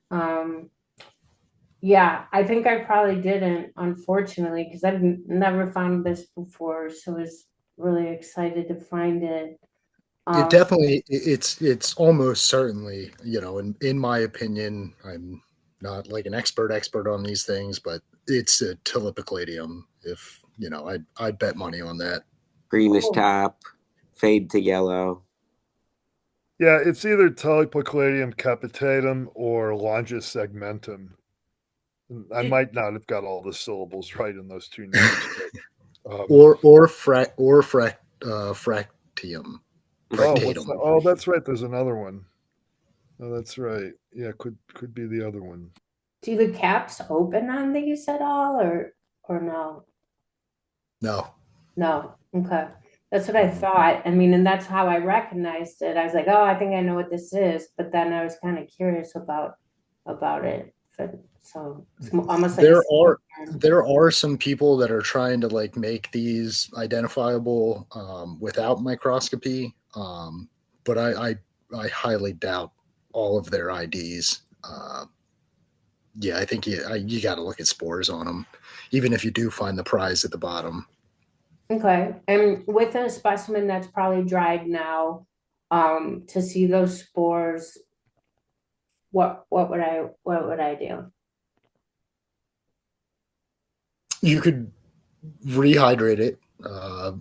Yeah, I think I probably didn't, unfortunately, because I've never found this before, so I was really excited to find it. It definitely, it's almost certainly, in my opinion, I'm not like an expert on these things, but it's a Tolypocladium. If I'd bet money on that. Greenish Cool. top, fade to yellow. Yeah, it's either Tolypocladium capitatum or Longus segmentum. I might not have got all the syllables right in those two names. But, Fractium. Fractatum. Oh, that's right. There's another one. Oh, that's right. Yeah, could be the other one. Do the caps open on these at all, or no? No. No. Okay. That's what I thought. I mean, and that's how I recognized it. I was like, oh, I think I know what this is. But then I was kind of curious about it. So it's almost like there are some people that are trying to like make these identifiable without microscopy, but I highly doubt all of their IDs. Yeah, I think you got to look at spores on them, even if you do find the prize at the bottom. Okay. And with a specimen that's probably dried now, to see those spores, what would I do? You could rehydrate it,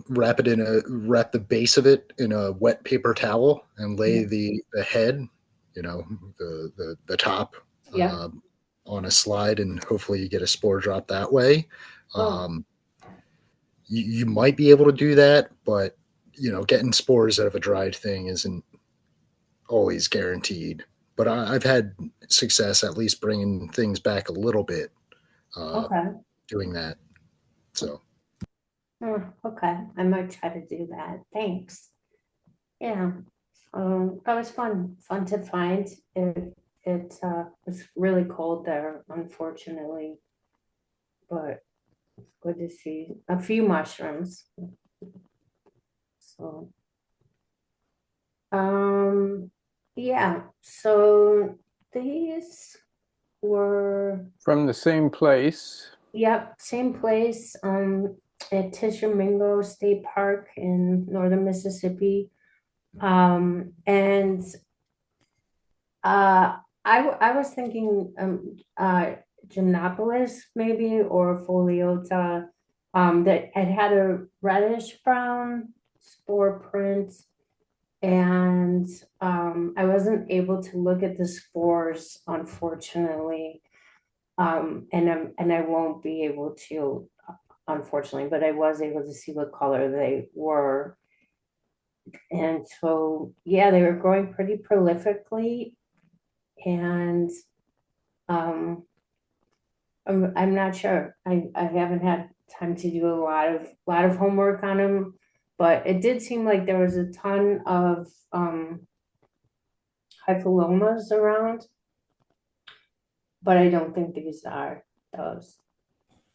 wrap the base of it in a wet paper towel, and lay the head, the top, Yeah. on a slide, and hopefully you get a spore drop that way. Oh. You might be able to do that, but getting spores out of a dried thing isn't always guaranteed. But I've had success at least bringing things back a little bit, Okay. doing that. So. Okay. I might try to do that. Thanks. Yeah. That was fun to find. It was really cold there, unfortunately, but it's good to see a few mushrooms. So, yeah. So these were From the same place. Yep, same place. At Tishomingo State Park in northern Mississippi. And I was thinking Gymnopolis maybe, or Foliota, that it had a reddish brown spore print. and I wasn't able to look at the spores, unfortunately. And I won't be able to, unfortunately, but I was able to see what color they were. And so, yeah, they were growing pretty prolifically. And I'm not sure. I haven't had time to do a lot of homework on them, but it did seem like there was a ton of hyphilomas around, but I don't think these are those.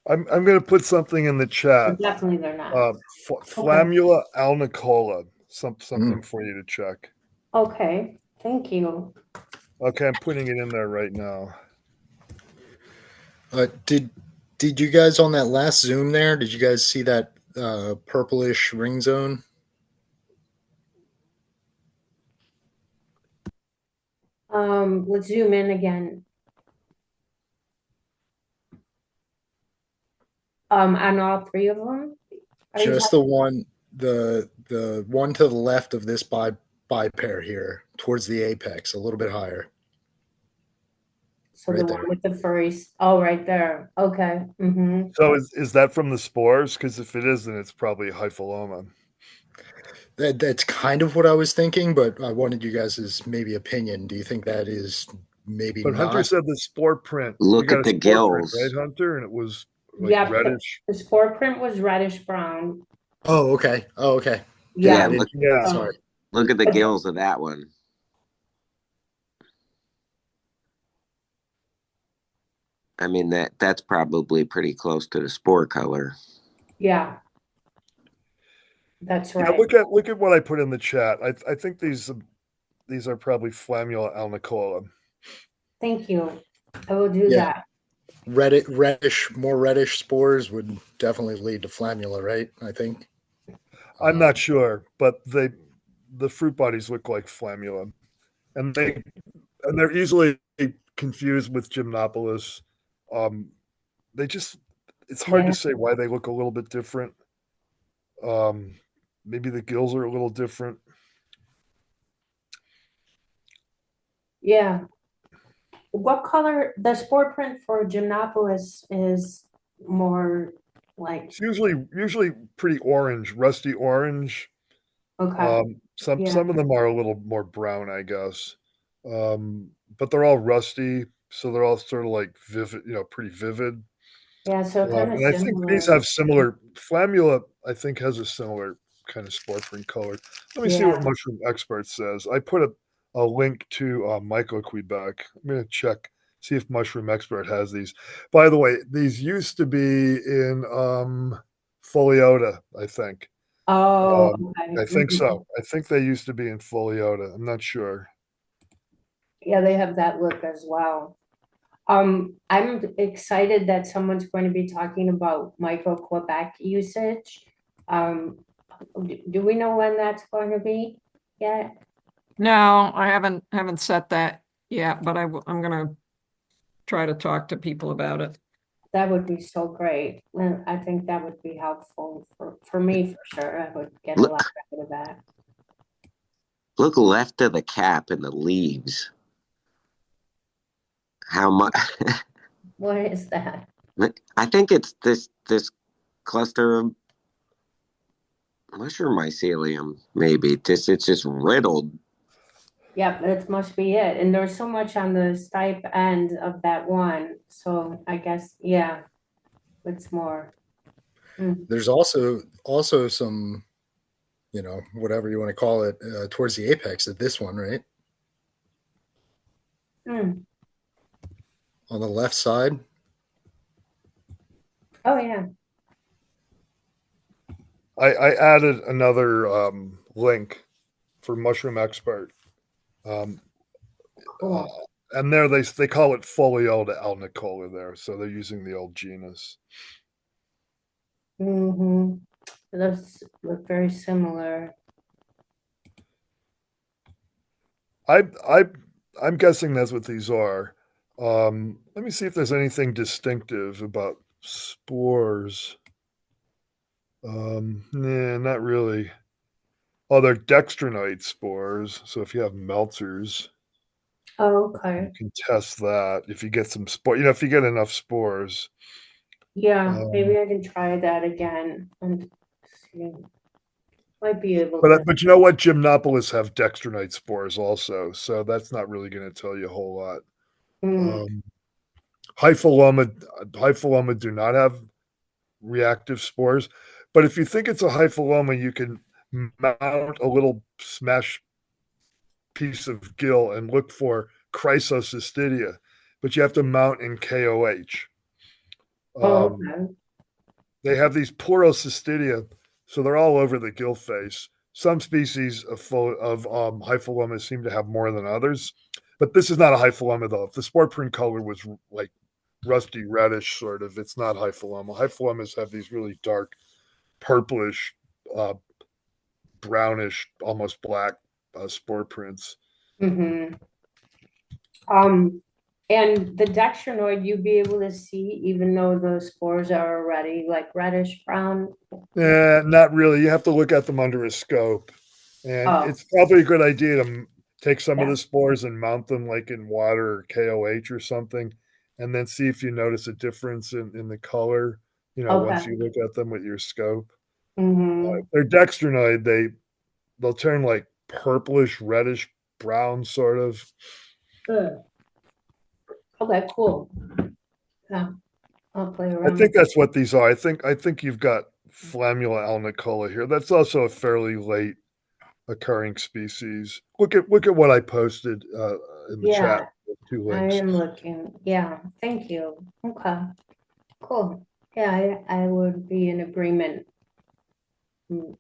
I'm going to put something in the chat. Definitely they're not. Flammula alnicola, something for you to check. Okay, thank you. Okay, I'm putting it in there right now. Did you guys on that last zoom there? Did you guys see that purplish ring zone? Let's zoom in again. On all three of them? Just the one, the one to the left of this bipair here, towards the apex, a little bit higher. So right the there. one with the furries. Oh, right there. Okay. Mm-hmm. So is that from the spores? Because if it is, then it's probably a hyphiloma. That's kind of what I was thinking, but I wanted you guys' maybe opinion. Do you think that is maybe But Hunter not? said the spore print. Look got at a the spore print, gills. right, Hunter? And it was like Yeah, reddish. the spore print was reddish brown. Oh, okay. Oh, okay. Yeah, Yeah. Sorry. look at the gills of that one. I mean that's probably pretty close to the spore color. Yeah. That's Yeah, right. look at what I put in the chat. I think these are probably Flammula alnicola. Thank you. I will do Yeah. that. More reddish spores would definitely lead to flammula, right? I think. I'm not sure, but the fruit bodies look like Flammula, and they're easily confused with Gymnopolis. They just it's hard to say why they look a little bit different. Maybe the gills are a little different. Yeah. What color, the spore print for Gymnopolis is more like, It's usually pretty orange, rusty orange. okay. Some Yeah. of them are a little more brown, I guess. But they're all rusty, so they're all sort of like vivid, pretty vivid. Yeah, so kind of And I think these similar. have similar. Flammula, I think, has a similar kind of spore print color. Let me see what Yeah. Mushroom Expert says. I put a link to Michael Quebec. I'm going to check, see if Mushroom Expert has these. By the way, these used to be in Foliota, I think. Oh, okay. I think Mhm. so. I think they used to be in Foliota. I'm not sure. Yeah, they have that look as well. I'm excited that someone's going to be talking about Michael Quebec usage. Um, do we know when that's going to be yet? No, I haven't set that yet, but I'm gonna try to talk to people about it. That would be so great. And I think that would be helpful for me for sure. I would get a lot out of that. Look left of the cap and the leaves. How much? What is that? I think it's this cluster of mushroom mycelium, maybe. It's just riddled. Yep, that must be it. And there's so much on the stipe end of that one. So I guess, yeah, it's more. There's also some, whatever you want to call it, towards the apex of this one, right? Mm. On the left side. Oh yeah. I added another link for Mushroom Expert. Cool. And there they call it Foliota alnicola there, so they're using the old genus. Mm-hmm. Those look very similar. I'm guessing that's what these are. Let me see if there's anything distinctive about spores. Nah, not really. they're dextrinoid spores. So if you have melters, Oh, you okay. can test that. If you get some spore, if you get enough spores. Yeah, maybe I can try that again and see. Might be able to. But you know what? Gymnopolis have dextrinoid spores also, so that's not really going to tell you a whole lot. Mm. Hypholoma do not have reactive spores, but if you think it's a hypholoma, you can mount a little smash piece of gill and look for chrysocystidia, but you have to mount in KOH. Oh, Um, okay. they have these pleurocystidia, so they're all over the gill face. Some species of hypholoma seem to have more than others, but this is not a hypholoma though. If the spore print color was like rusty reddish sort of, it's not hypholoma. Hypholomas have these really dark purplish, brownish, almost black spore prints. Mm-hmm. And the dextrinoid you'd be able to see even though the spores are already like reddish brown. Not really. You have to look at them under a scope. And Oh, it's probably a good idea to take some of yeah. the spores and mount them like in water or KOH or something, and then see if you notice a difference in the color, once Okay. you look at them with your scope. Mm-hmm. If they're dextrinoid, they'll turn like purplish, reddish, brown sort of. Good. Okay, cool. Yeah, I'll play I around think with that's what these are. I think you've got Flammula alnicola here. That's also a fairly late occurring species. Look at what I posted in the chat. Yeah, Two I links. am looking. Yeah, thank you. Okay, cool. Yeah, I would be in agreement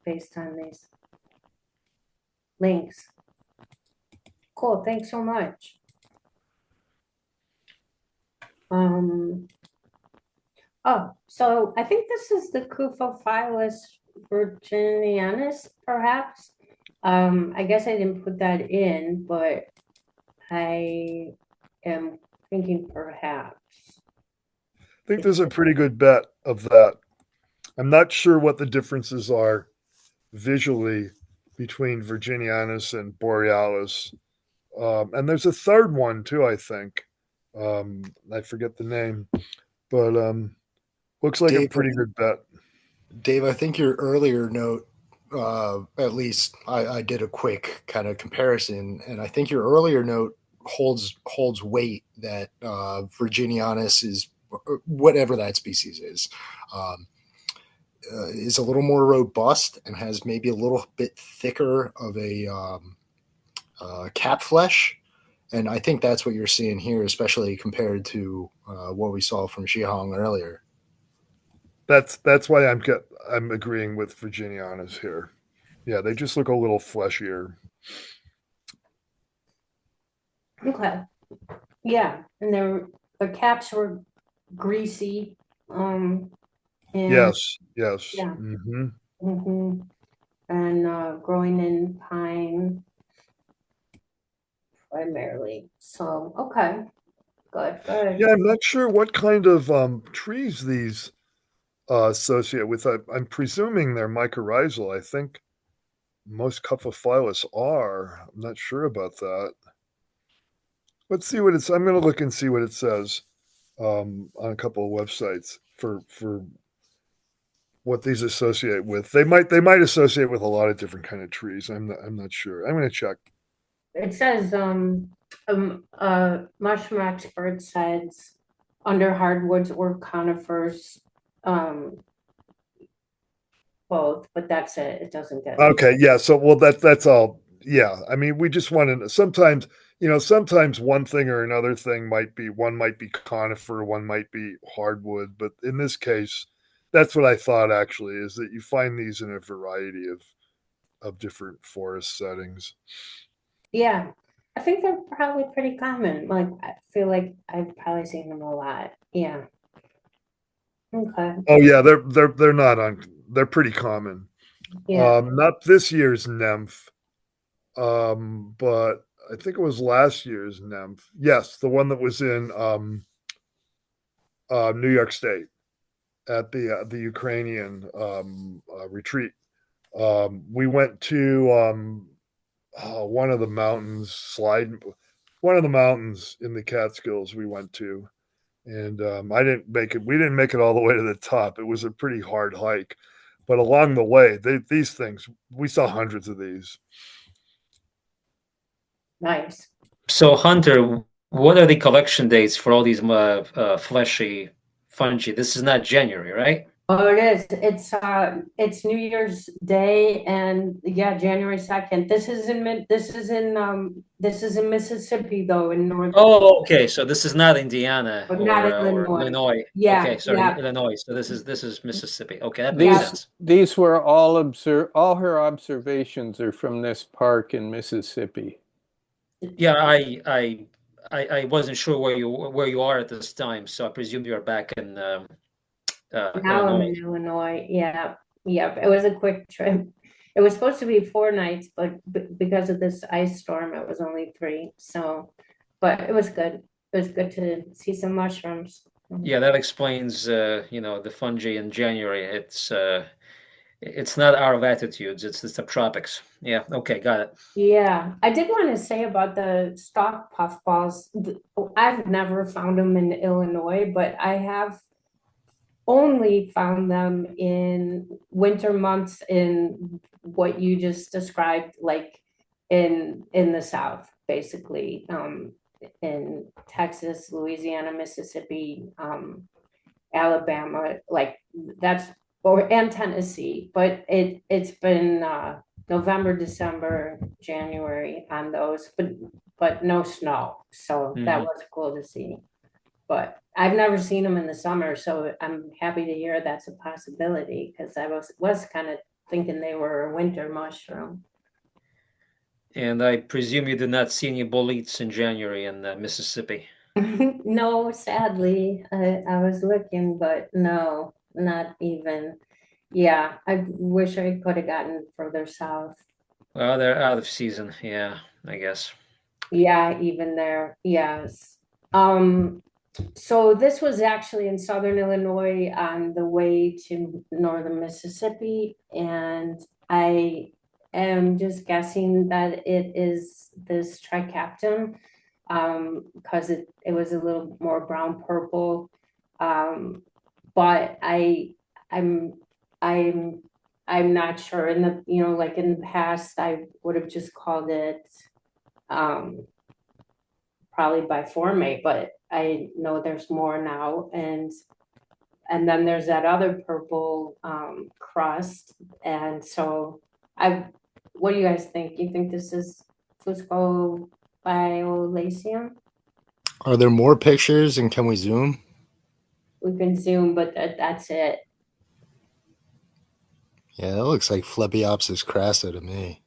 based on these links. Cool, thanks so much. So I think this is the Cupophyllus virginianus, perhaps. I guess I didn't put that in, but I am thinking perhaps. I think there's a pretty good bet of that. I'm not sure what the differences are visually between Virginianus and Borealis. And there's a third one too, I think. I forget the name, but looks like a Dave, pretty good bet. Dave, I think your earlier note, at least I did a quick kind of comparison, and I think your earlier note holds weight that Virginianus is whatever that species is a little more robust and has maybe a little bit thicker of a cap flesh. And I think that's what you're seeing here, especially compared to what we saw from Shihong earlier. That's why I'm agreeing with Virginianus here. Yeah, they just look a little fleshier. Okay. Yeah, and the caps were greasy. And Yes. yeah. Mm-hmm. Mm-hmm. And growing in pine primarily. So okay, good. Yeah, I'm not sure what kind of trees these associate with. I'm presuming they're mycorrhizal. I think most Cupophyllus are. I'm not sure about that. Let's see what it's. I'm going to look and see what it says on a couple of websites for what these associate with. They might associate with a lot of different kind of trees. I'm not sure. I'm going to check. It says mushroom expert says under hardwoods or conifers, both, but that's it. It doesn't get Okay, yeah. So well, that's all. Yeah, I mean, we just want to. Sometimes one thing or another thing might be conifer, one might be hardwood, but in this case, that's what I thought actually is that you find these in a variety of different forest settings. Yeah, I think they're probably pretty common. Like I feel like I've probably seen them a lot. Yeah. Okay. Oh yeah, they're not on. They're pretty common. Yeah. Not this year's nymph, but I think it was last year's nymph. Yes, the one that was in New York State at the Ukrainian retreat. We went to one of the mountains, one of the mountains in the Catskills we went to. And I didn't make it. We didn't make it all the way to the top. It was a pretty hard hike. But along the way, these things, we saw hundreds of these. Nice. So, Hunter, what are the collection dates for all these fleshy fungi? This is not January, right? Oh, it is. It's New Year's Day, and yeah, January 2nd. This is in Mississippi, though, in northern. Oh, okay. So this is not Indiana But not or Illinois. Illinois. Yeah, Okay, sorry, yeah. Illinois. So this is Mississippi. Okay, that makes Yeah. sense. These were all her observations are from this park in Mississippi. Yeah, I wasn't sure where you are at this time, so I presume you are back in Now I'm Illinois. in Illinois. Yeah, yeah. It was a quick trip. It was supposed to be 4 nights, but because of this ice storm, it was only 3. So, but it was good. It was good to see some mushrooms. Yeah, that explains the fungi in January. It's not our latitudes, it's the subtropics. Yeah, okay, got it. Yeah, I did want to say about the stalk puffballs. I've never found them in Illinois, but I have only found them in winter months in what you just described, like in the South, basically, in Texas, Louisiana, Mississippi, Alabama, like that's and Tennessee. But it's been November, December, January on those, but no snow. So that Mhm. was cool to see. But I've never seen them in the summer, so I'm happy to hear that's a possibility because I was kind of thinking they were a winter mushroom. And I presume you did not see any boletes in January in Mississippi. No, sadly, I was looking, but no, not even. Yeah, I wish I could have gotten further south. Well, they're out of season, yeah, I guess. Yeah, even there, yes. So this was actually in southern Illinois on the way to northern Mississippi, and I am just guessing that it is this Trichaptum, because it was a little more brown purple. But I'm I'm I'm not sure. In the like in the past, I would have just called it probably by formate, but I know there's more now, and then there's that other purple crust, and so what do you guys think? You think this is Fuscoviolaceum? Are there more pictures and can we zoom? We can zoom, but that's it. Yeah, that looks like Flammopsis crassa to me.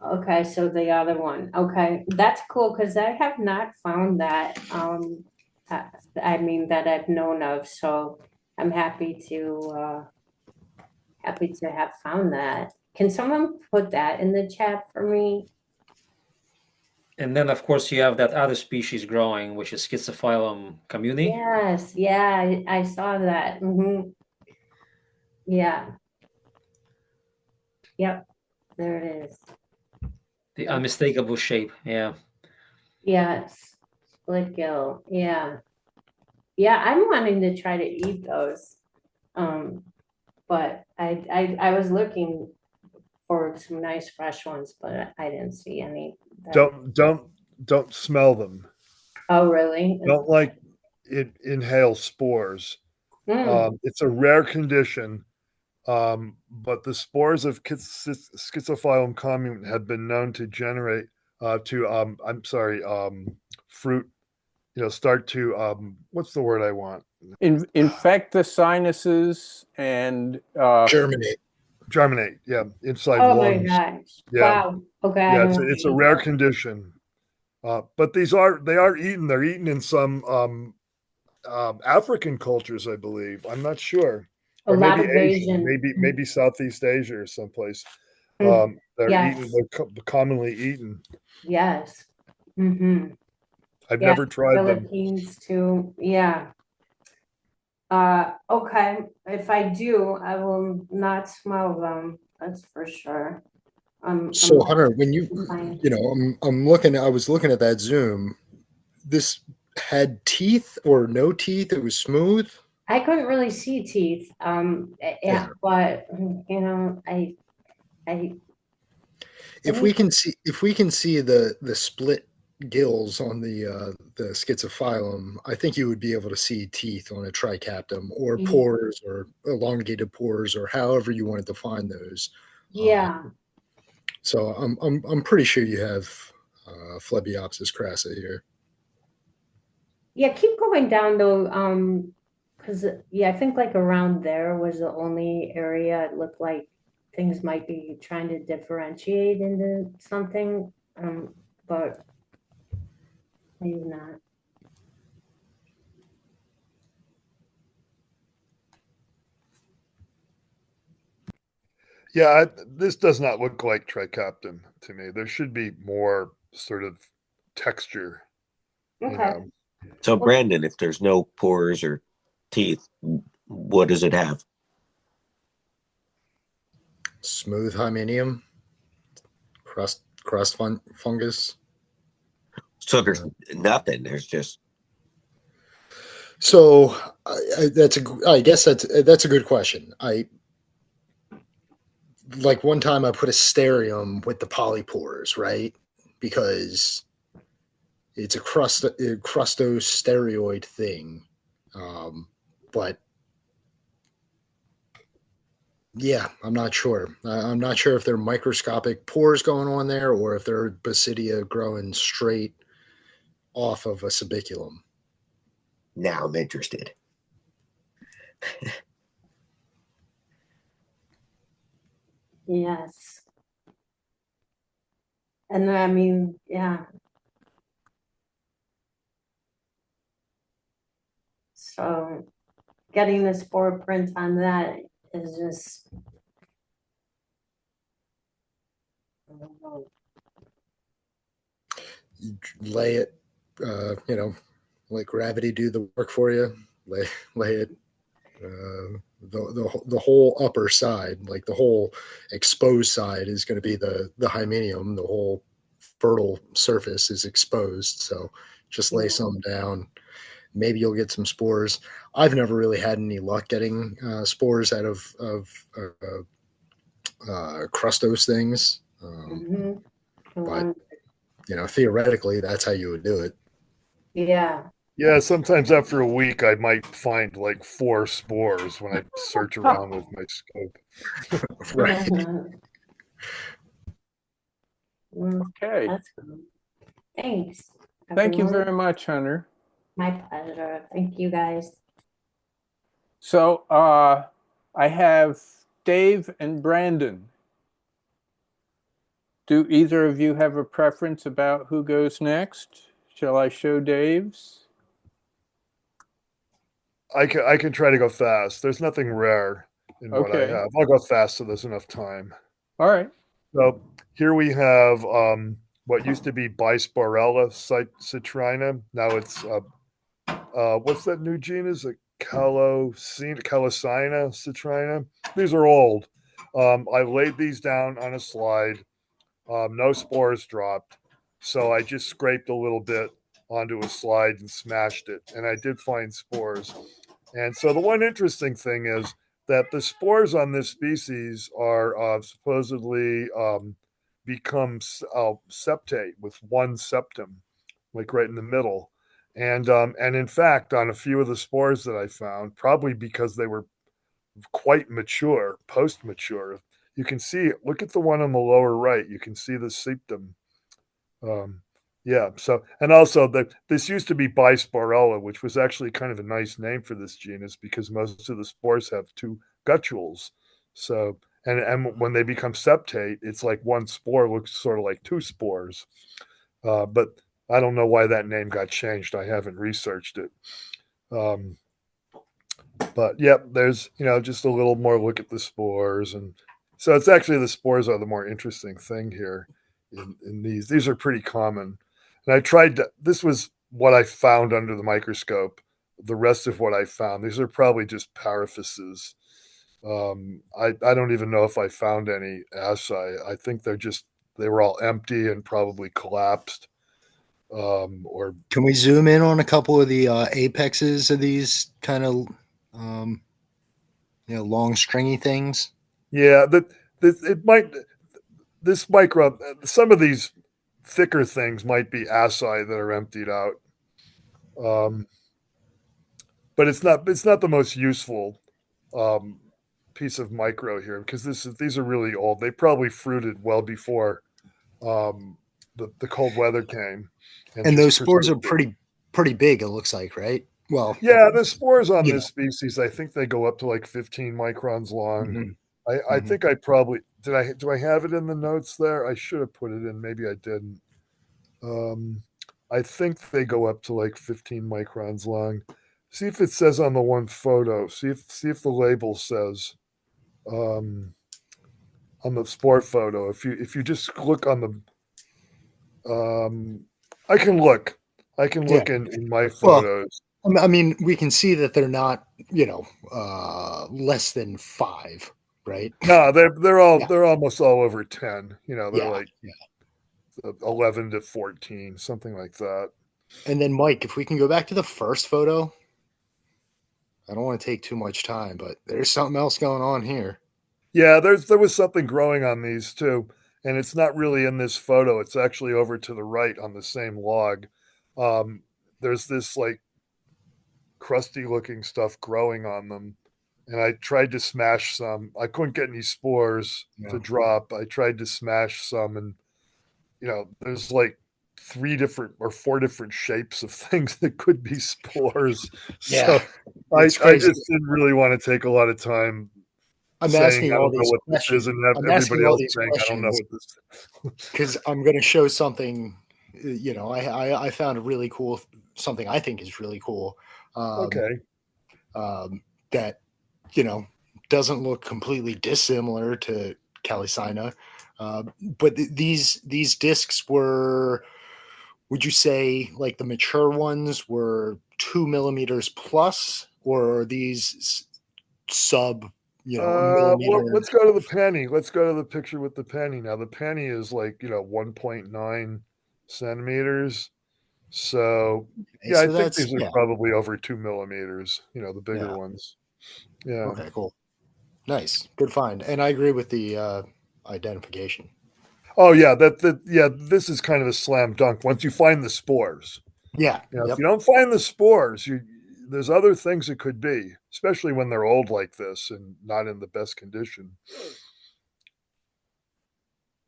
Okay, so the other one. Okay, that's cool because I have not found that. I mean that I've known of, so I'm happy to have found that. Can someone put that in the chat for me? And then, of course, you have that other species growing, which is Schizophyllum communi. Yes, yeah, I saw that. Yeah. Yep, there it is. The unmistakable shape, yeah. Yes, split gill. Yeah. Yeah, I'm wanting to try to eat those. But I was looking for some nice fresh ones, but I didn't see any. Don't smell them. Oh, really? Don't inhale spores. It's a rare condition, but the spores of Schizophyllum commune have been known to generate fruit. Start to what's the word I want? Infect the sinuses and Germinate. Yeah, inside Oh lungs. my gosh! Yeah. Wow. Okay. Yeah, it's a rare condition. But they are eaten. They're eaten in some African cultures, I believe. I'm not sure, A or lot maybe of Asian, Asian. maybe Southeast Asia or someplace. Mm. They're Yes. eaten. They're commonly eaten. Yes. I've Yeah, never tried them. Philippines too. Yeah. Okay. If I do, I will not smell them. That's for sure. So Hunter, when fine. I was looking at that zoom. This had teeth or no teeth? It was smooth. I couldn't really see teeth. Yeah. But I If we can see the split gills on the Schizophilum, I think you would be able to see teeth on a Trichaptum or pores or elongated pores or however you want to define those. Yeah. So I'm pretty sure you have Phlebiopsis crassa here. Yeah, keep going down though, because I think like around there was the only area it looked like things might be trying to differentiate into something, but maybe not. Yeah, this does not look like Trichaptum to me. There should be more sort of texture, Okay. So, Brandon, if there's no pores or teeth, what does it have? Smooth hymeneum, crust fungus. So there's nothing. There's just. So I guess that's a good question. Like one time I put a sterium with the polypores, right? Because it's a crustosteroid thing. But yeah, I'm not sure. I'm not sure if they're microscopic pores going on there or if they're basidia growing straight off of a subiculum. Now I'm interested. Yes. And I mean, yeah. So getting the spore print on that is just, I don't know. You lay it, let gravity do the work for you. Lay it. The whole upper side, like the whole exposed side, is going to be the hymeneum. The whole fertile surface is exposed. So just lay some down. Maybe you'll get some spores. I've never really had any luck getting spores out of crustose things. But theoretically, that's how you would do it. Yeah. Yeah, sometimes after a week, I might find like 4 spores when I search around with my scope. Right. Okay. That's good. Thanks. Thank you everyone. very much, Hunter. My pleasure. Thank you guys. So I have Dave and Brandon. Do either of you have a preference about who goes next? Shall I show Dave's? I can try to go fast. There's nothing rare in what I Okay. have. I'll go fast so there's enough time. All right. So here we have what used to be Bisporella citrina. Now it's what's that new genus? Calycina citrina. These are old. I laid these down on a slide. No spores dropped. So I just scraped a little bit onto a slide and smashed it. And I did find spores. And so the one interesting thing is that the spores on this species are supposedly become septate with one septum, like right in the middle. And in fact, on a few of the spores that I found, probably because they were quite mature, post-mature, you can see, look at the one on the lower right, you can see the septum. Yeah, so, and also this used to be Bisporella, which was actually kind of a nice name for this genus because most of the spores have 2 gutules. So, and when they become septate, it's like one spore looks sort of like 2 spores. But I don't know why that name got changed. I haven't researched it. But yep, there's, just a little more look at the spores. And so it's actually the spores are the more interesting thing here in these. These are pretty common. And I tried this was what I found under the microscope. The rest of what I found, these are probably just paraphyses. I don't even know if I found any asci. I think they were all empty and probably collapsed. Or Can we zoom in on a couple of the apexes of these kind of long stringy things? yeah, this micro, some of these thicker things might be asci that are emptied out. But it's not the most useful um, piece of micro here because these are really old. They probably fruited well before the cold weather came and And just those spores are persisted. pretty big, it looks like, right? Well, Yeah, the spores on you this species, I think they go up to like 15 microns long. know. I think I probably do I have it in the notes there? I should have put it in. Maybe I didn't. I think they go up to like 15 microns long. See if it says on the one photo. See if the label says um, on the spore photo. If you just look on the I can look. I can Yeah. look in my Well, photos. I mean, we can see that they're not, less than 5, right? No, Yeah. they're almost all over 10. They're Yeah. like 11 to 14, something like that. And then, Mike, if we can go back to the first photo, I don't want to take too much time, but there's something else going on here. Yeah, there was something growing on these too, and it's not really in this photo. It's actually over to the right on the same log. Um, there's this like crusty looking stuff growing on them, and I tried to smash some. I couldn't get any spores to drop. I tried to smash some, and there's like 4 different shapes of things that could be spores. Yeah. So I Crazy. just didn't really want to take a lot of time I'm saying asking I all don't know these what this is, questions. and have I'm everybody asking all else these saying I don't know questions what this. because I'm going to show something. I found a really cool, something I think is really cool. Okay. That doesn't look completely dissimilar to Calycina, but these discs were. Would you say like the mature ones were 2 millimeters plus, or are these sub, a Well, millimeter? let's go to the penny. Let's go to the picture with the penny. Now, the penny is like 1.9 centimeters. So, Okay, yeah, I so think that's these are probably over 2 millimeters. The bigger yeah. ones. Yeah. Okay, cool, nice, good find. And I agree with the identification. Oh, yeah. Yeah. This is kind of a slam dunk once you find the spores. Yeah. If Yep. you don't find the spores, there's other things it could be, especially when they're old like this and not in the best condition.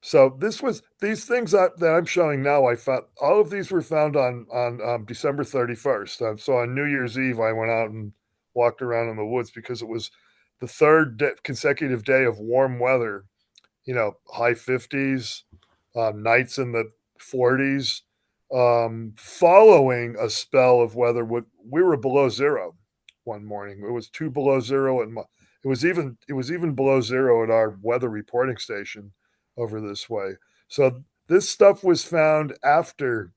So these things that I'm showing now. I found all of these were found on December 31st. So on New Year's Eve, I went out and walked around in the woods because it was the third consecutive day of warm weather. High 50s, nights in the 40s, following a spell of weather. We were below zero one morning. It was 2 below zero, and it was even below zero at our weather reporting station over this way. So this stuff was found after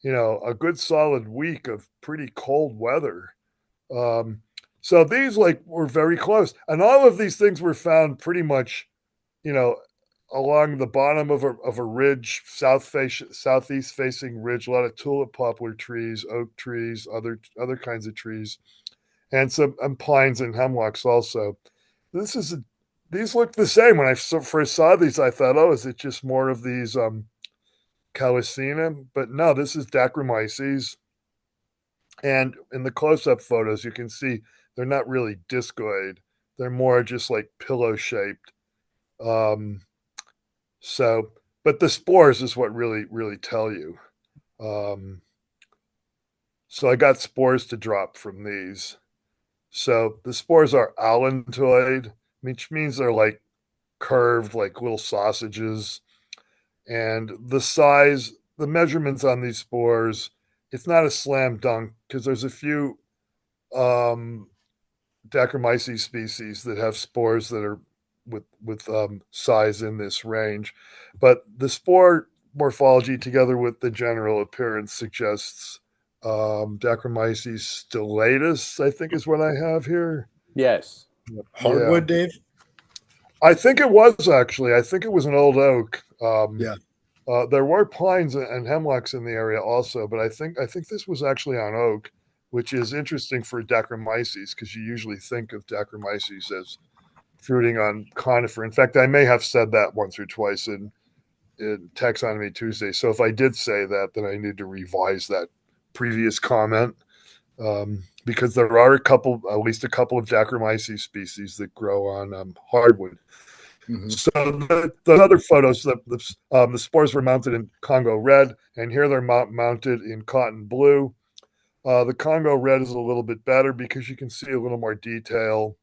a good solid week of pretty cold weather. Um, so these were very close, and all of these things were found pretty much, you know, along the bottom of a ridge, southeast facing ridge. A lot of tulip poplar trees, oak trees, other kinds of trees, and some pines and hemlocks also. These look the same. When I first saw these, I thought, oh, is it just more of these Calycina? But no, this is Dacrymyces. And in the close-up photos, you can see they're not really discoid. They're more just like pillow shaped. Um, but the spores is what really tell you. So I got spores to drop from these. So the spores are allantoid, which means they're like curved, like little sausages. And the measurements on these spores, it's not a slam dunk because there's a few Dacrymyces species that have spores that are with size in this range, but the spore morphology together with the general appearance suggests Dacrymyces stillatus, I think is what I have here. Yes. Hardwood, Dave? I think it was actually. I think it was an old oak. Yeah. There were pines and hemlocks in the area also, but I think this was actually on oak, which is interesting for Dacrymyces because you usually think of Dacrymyces as fruiting on conifer. In fact, I may have said that once or twice in Taxonomy Tuesday. So if I did say that, then I need to revise that previous comment because there are at least a couple of Dacrymyces species that grow on hardwood. Mm-hmm. So the other photos, the spores were mounted in Congo red, and here they're mounted in cotton blue. The Congo red is a little bit better because you can see a little more detail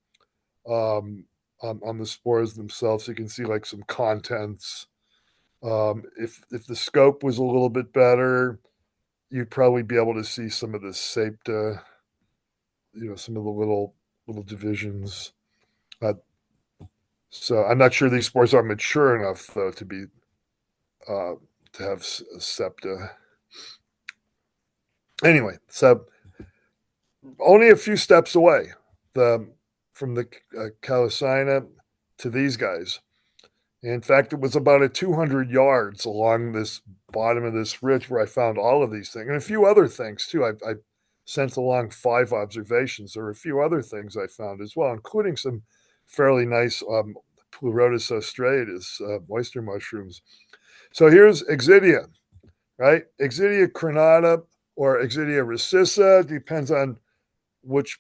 on the spores themselves. You can see like some contents. If the scope was a little bit better, you'd probably be able to see some of the septa, some of the little divisions. So I'm not sure these spores are mature enough though to be to have septa. Anyway, so only a few steps away from the Calycina to these guys. In fact, it was about 200 yards along this bottom of this ridge where I found all of these things and a few other things too. I sent along 5 observations. There were a few other things I found as well, including some fairly nice Pleurotus ostratus oyster mushrooms. So here's Exidia, right? Exidia crenata or Exidia recissa, depends on which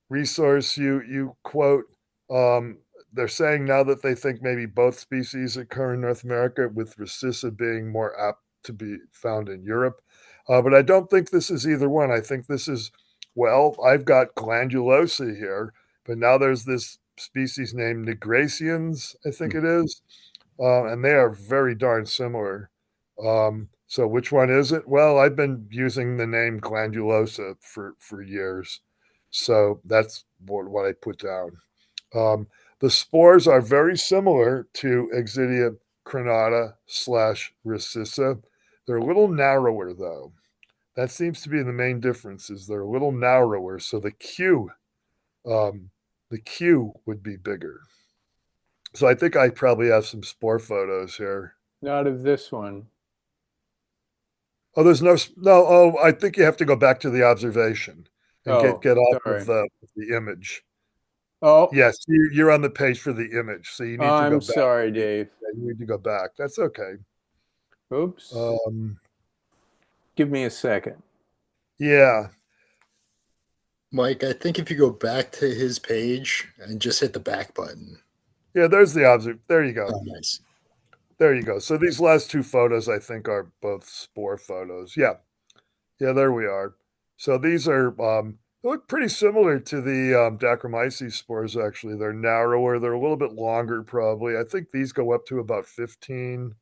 resource you quote. They're saying now that they think maybe both species occur in North America, with recissa being more apt to be found in Europe. But I don't think this is either one. I think this is, I've got gladulosa here, but now there's this species named Nigracians, I think it is, and they are very darn similar. So which one is it? Well, I've been using the name gladulosa for years. So that's what I put down. The spores are very similar to Exidia crenata / recissa. They're a little narrower though. That seems to be the main difference, is they're a little narrower. So the Q would be bigger. So I think I probably have some spore photos here. Not of this one. Oh, there's no. Oh, I think you have to go back to the observation and get off sorry. of the image. Oh, yes, you're on the page for the image, so you need to go I'm back. sorry, Dave. You need to go back. That's okay. Oops. Give me a second. Yeah. Mike, I think if you go back to his page and just hit the back button. Yeah, there's the observation. There you go. Oh, nice. There you go. So these last 2 photos, I think, are both spore photos. Yeah, there we are. So these are they look pretty similar to the Dacrymyces spores. Actually, they're narrower. They're a little bit longer, probably. I think these go up to about 15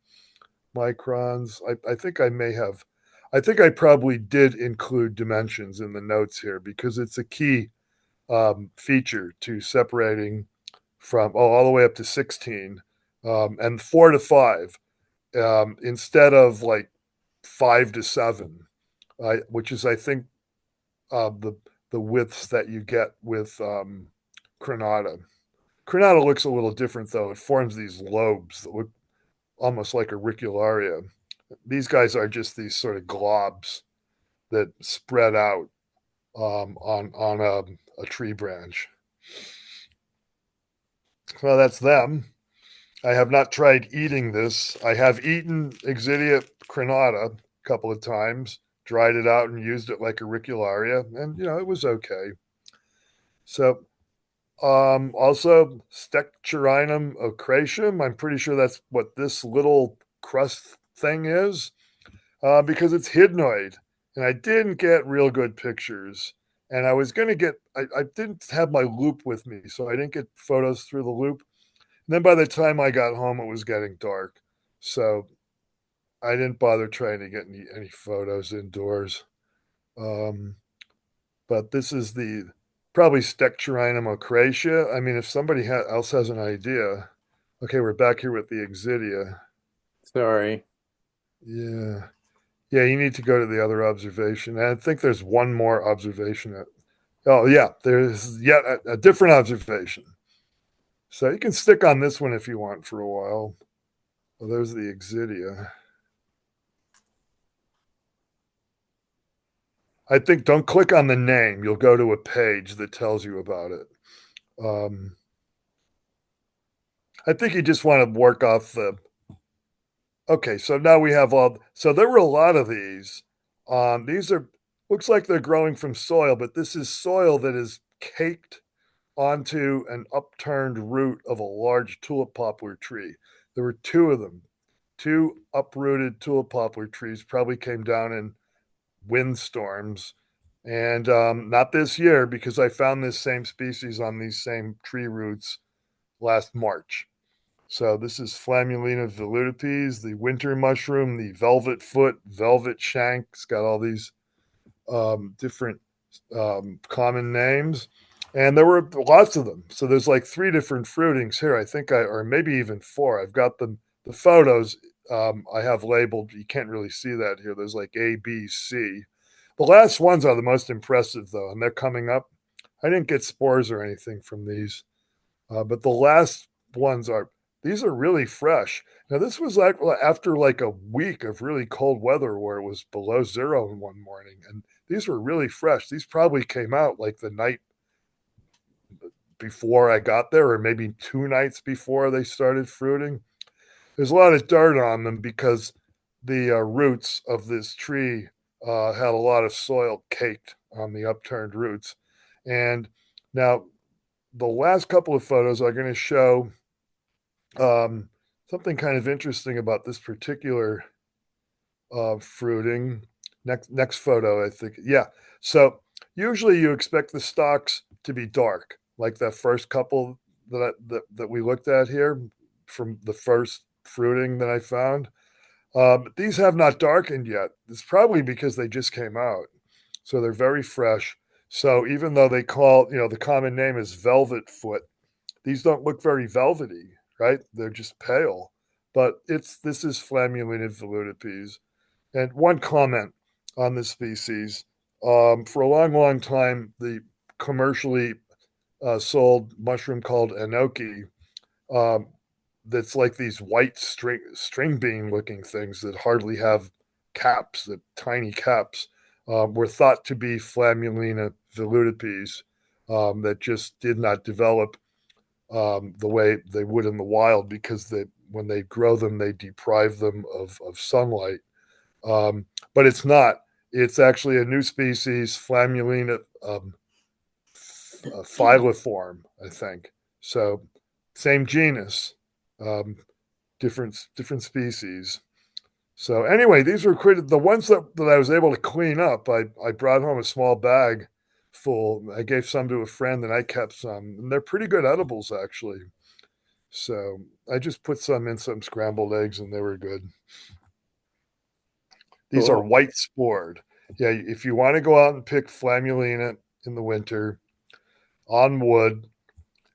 microns. I think I may have. I think I probably did include dimensions in the notes here because it's a key feature to separating from all the way up to 16 and 4 to 5 instead of like 5 to 7, which is I think the widths that you get with crenata. Crenata looks a little different though. It forms these lobes that look almost like auricularia. These guys are just these sort of globs that spread out on a tree branch. Well, that's them. I have not tried eating this. I have eaten Exidia crenata a couple of times, dried it out and used it like auricularia, and it was okay. So also Steccherinum ochraceum. I'm pretty sure that's what this little crust thing is, because it's hydnoid, and I didn't get real good pictures. And I was going to get, I didn't have my loop with me, so I didn't get photos through the loop. And then by the time I got home, it was getting dark. So I didn't bother trying to get any photos indoors. But this is the probably Steccherinum ochraceum. I mean, if somebody else has an idea. Okay, we're back here with the Exidia. Sorry. Yeah, you need to go to the other observation. And I think there's one more observation Oh, yeah, there's yet a different observation. So you can stick on this one if you want for a while. Well, there's the Exidia. I think don't click on the name. You'll go to a page that tells you about it. I think you just want to work off the. Okay, so now we have all. So there were a lot of these. These are looks like they're growing from soil, but this is soil that is caked onto an upturned root of a large tulip poplar tree. There were two of them. Two uprooted tulip poplar trees probably came down in windstorms. And not this year because I found this same species on these same tree roots last March. So this is Flammulina velutipes, the winter mushroom, the velvet foot, velvet shank. It's got all these different common names. And there were lots of them. So there's like 3 different fruitings here. I think or maybe even 4. I've got the photos I have labeled. You can't really see that here. There's like A, B, C. The last ones are the most impressive though, and they're coming up. I didn't get spores or anything from these, but the last ones these are really fresh. Now this was like after like a week of really cold weather where it was below 0 in one morning, and these were really fresh. These probably came out like the night before I got there, or maybe 2 nights before they started fruiting. There's a lot of dirt on them because the roots of this tree had a lot of soil caked on the upturned roots. And now the last couple of photos are going to show something kind of interesting about this particular fruiting. Next photo, I think. Yeah. So usually you expect the stalks to be dark, like that first couple that we looked at here from the first fruiting that I found. But these have not darkened yet. It's probably because they just came out. So they're very fresh. So even though they call, the common name is velvet foot, these don't look very velvety, right? They're just pale. But this is Flammulina velutipes. And one comment on this species. For a long, long time, the commercially sold mushroom called enoki, that's like these white string bean looking things that hardly have caps, the tiny caps, were thought to be Flammulina velutipes that just did not develop the way they would in the wild because when they grow them, they deprive them of sunlight. But it's not. It's actually a new species, Flammulina phyliform, I think. So same genus, different species. So anyway, these were the ones that I was able to clean up. I brought home a small bag full. I gave some to a friend and I kept some. And they're pretty good edibles, actually. So I just put some in some scrambled eggs and they were good. These are white spored. Yeah, if you want to go out and pick Flammulina in the winter on wood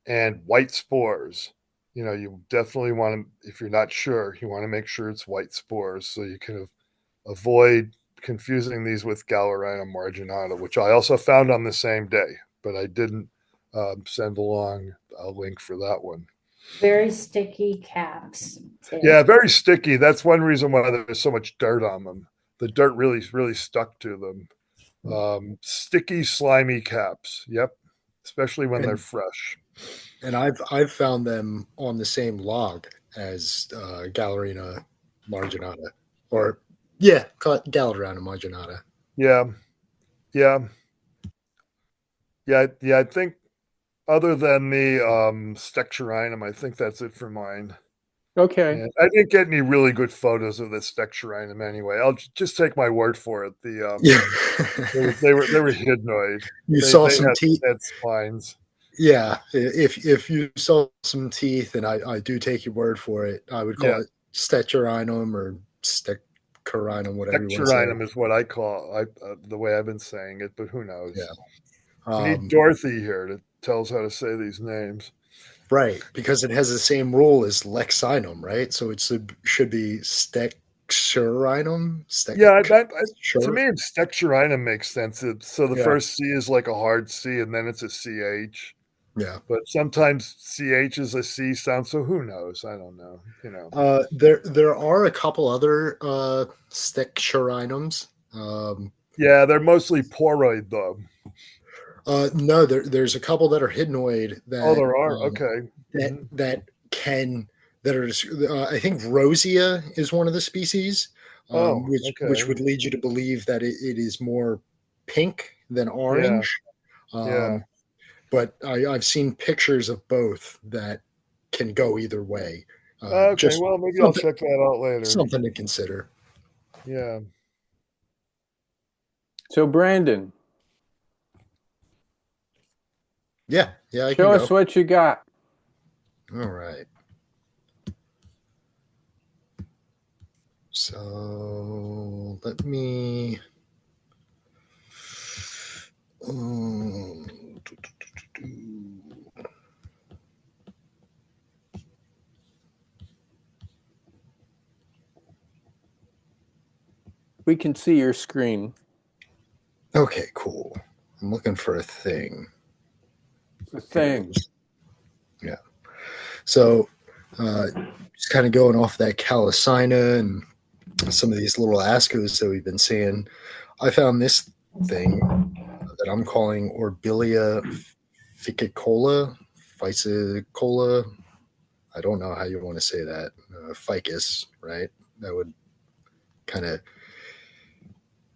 and white spores, you definitely want to, if you're not sure, you want to make sure it's white spores so you can avoid confusing these with Galerina marginata, which I also found on the same day, but I didn't send along a link for that one. Very sticky caps. Too. Yeah, very sticky. That's one reason why there's so much dirt on them. The dirt really, really stuck to them. Sticky, slimy caps. Yep, especially when they're fresh. And I've found them on the same log as Galerina marginata, or Galerina marginata. Yeah. I think other than the Steccherinum, I think that's it for mine. Okay. And I didn't get any really good photos of the Steccherinum anyway. I'll just take my word for it. They were hydnoid. You saw some teeth. Had spines. Yeah, if you saw some teeth, and I do take your word for it, I would call it Steccherinum or Steccherinum, whatever you want to say. Steccherinum is what I call the way I've been saying it, but who knows? Yeah. We need Dorothy here to tell us how to say these names. Right, because it has the same rule as Lexinum, right? So it should be Steccherinum. Steccherinum. Yeah, to me, Steccherinum makes sense. So the Yeah. first C is like a hard C, and then it's a CH. Yeah. But sometimes CH is a C sound, so who knows? I don't know. You know. There are a couple other Steccherinums. Yeah, they're mostly poroid though. No, there's a couple that are hidnoid. That There are. Okay. That are. I think Rosia is one of the species. Which would lead you to believe that it is more pink than orange. Yeah. But I've seen pictures of both that can go either way. Okay, well, maybe I'll check that out later. Something to consider. Yeah. So Brandon. Yeah. Show us what you got. All right. So let me. We can see your screen. Okay, cool. I'm looking for a thing. The thing. Yeah. So just kind of going off that Calycina and some of these little ascos that we've been seeing, I found this thing that I'm calling Orbilia ficicola, Fisicola. I don't know how you want to say that. Ficus, right? That would kind of.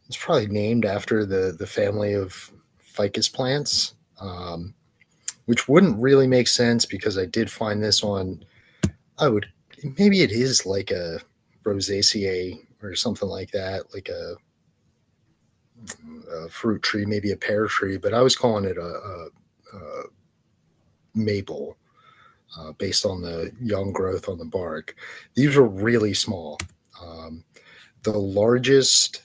It's probably named after the family of ficus plants, which wouldn't really make sense because I did find this on. Maybe it is like a Rosaceae or something like that, like a fruit tree, maybe a pear tree, but I was calling it a maple based on the young growth on the bark. These were really small. The largest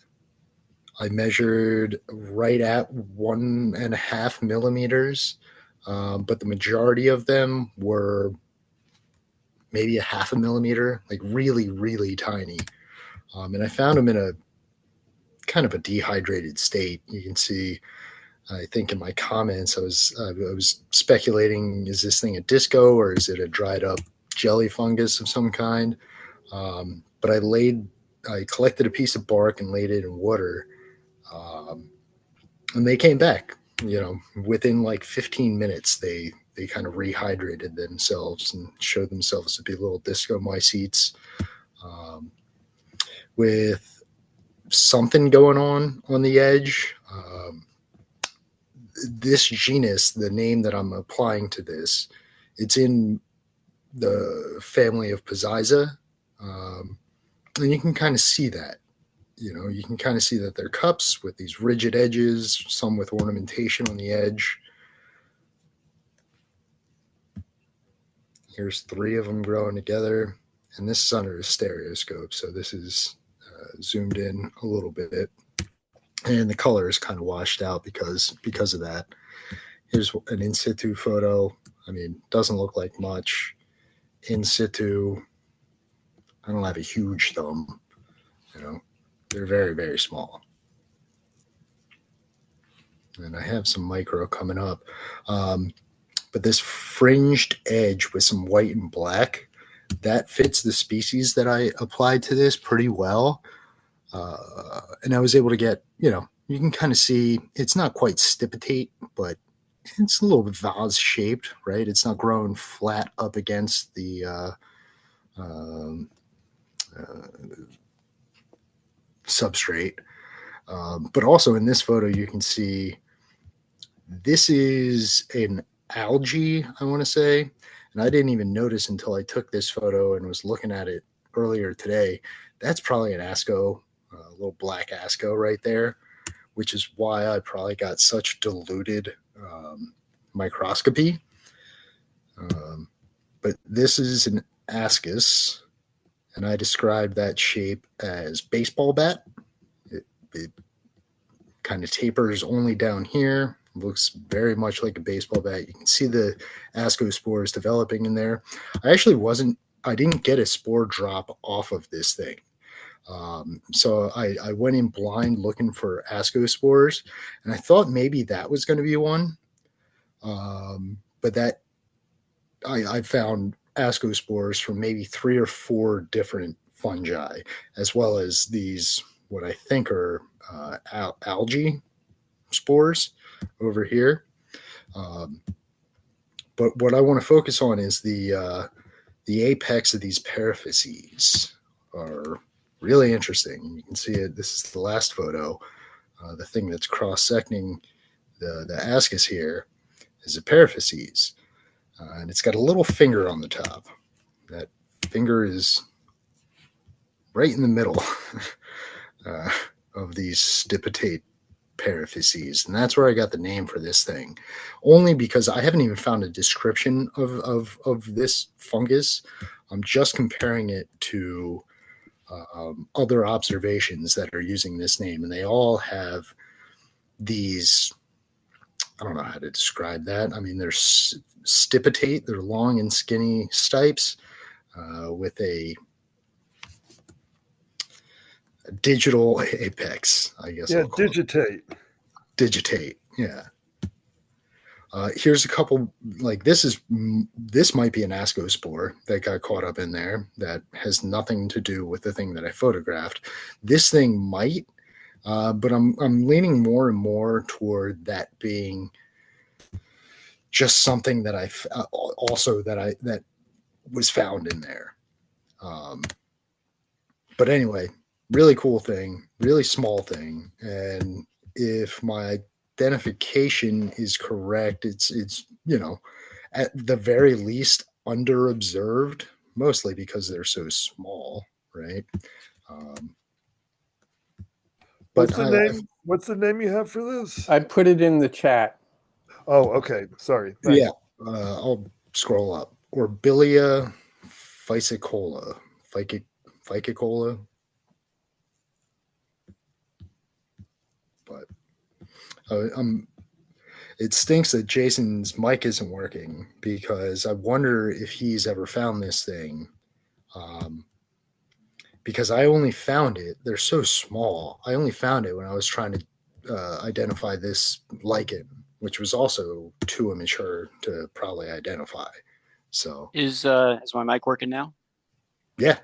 I measured right at 1.5 millimeters, but the majority of them were maybe 0.5 millimeter, like really, really tiny. And I found them in a kind of a dehydrated state. You can see, I think in my comments, I was speculating, is this thing a disco or is it a dried up jelly fungus of some kind? But I collected a piece of bark and laid it in water. And they came back, within like 15 minutes, they kind of rehydrated themselves and showed themselves to be little discomycetes with something going on the edge. This genus, the name that I'm applying to this, it's in the family of Pizziza. And you can kind of see that. You can kind of see that they're cups with these rigid edges, some with ornamentation on the edge. Here's 3 of them growing together, and this is under a stereoscope, so this is zoomed in a little bit, and the color is kind of washed out because of that. Here's an in situ photo. I mean, doesn't look like much. In situ, I don't have a huge thumb. They're very, very small. And I have some micro coming up. But this fringed edge with some white and black, that fits the species that I applied to this pretty well. And I was able to get, you can kind of see, it's not quite stipitate, but it's a little bit vase shaped, right? It's not growing flat up against the substrate. But also in this photo, you can see this is an algae, I want to say. And I didn't even notice until I took this photo and was looking at it earlier today. That's probably an asco, a little black asco right there, which is why I probably got such diluted microscopy. But this is an ascus, and I described that shape as baseball bat. It kind of tapers only down here. Looks very much like a baseball bat. You can see the ascospores developing in there. I didn't get a spore drop off of this thing. So I went in blind looking for ascospores, and I thought maybe that was going to be one. But that I found ascospores from maybe 3 or 4 different fungi, as well as these what I think are algae spores over here. But what I want to focus on is the apex of these paraphyses are really interesting. You can see it. This is the last photo. The thing that's cross-secting the ascus here is a paraphyses. And it's got a little finger on the top. That finger is right in the middle of these stipitate paraphyses. And that's where I got the name for this thing. Only because I haven't even found a description of this fungus. I'm just comparing it to other observations that are using this name. And they all have these, I don't know how to describe that. I mean, they're stipitate, they're long and skinny stipes with a digital apex, I guess. Yeah, digitate. Digitate, yeah. Here's a couple, like this might be an ascospore that got caught up in there that has nothing to do with the thing that I photographed. This thing might, but I'm leaning more and more toward that being just something that that was found in there. But anyway, really cool thing, really small thing, and if my identification is correct, it's at the very least underobserved, mostly because they're so small, right? What's the name? What's the name you have for this? I put it in the chat. Oh, okay. Sorry. Thanks. Yeah, I'll scroll up. Orbilia ficola, ficola. But it stinks that Jason's mic isn't working, because I wonder if he's ever found this thing. Because I only found it, they're so small. I only found it when I was trying to identify this lichen, which was also too immature to probably identify. So is my mic working now? Yeah,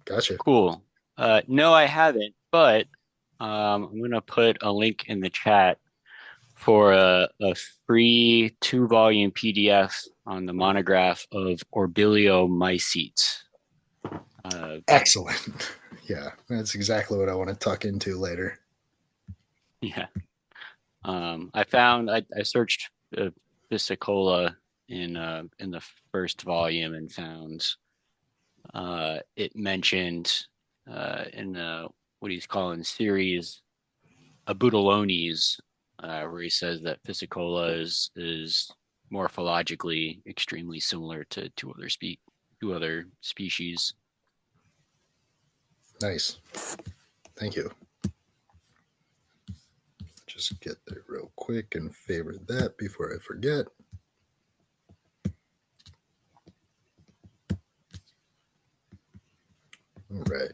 gotcha. Cool. No, I haven't, but I'm gonna put a link in the chat for a free 2-volume PDF on the monograph of Orbiliomycetes. Excellent. Yeah, that's exactly what I want to tuck into later. Yeah. I searched Fuscoporia in the first volume and found it mentioned in what he's calling series Abutylones, where he says that Fuscoporia is morphologically extremely similar to two other species. Nice. Thank you. Just get there real quick and favorite that before I forget. All right.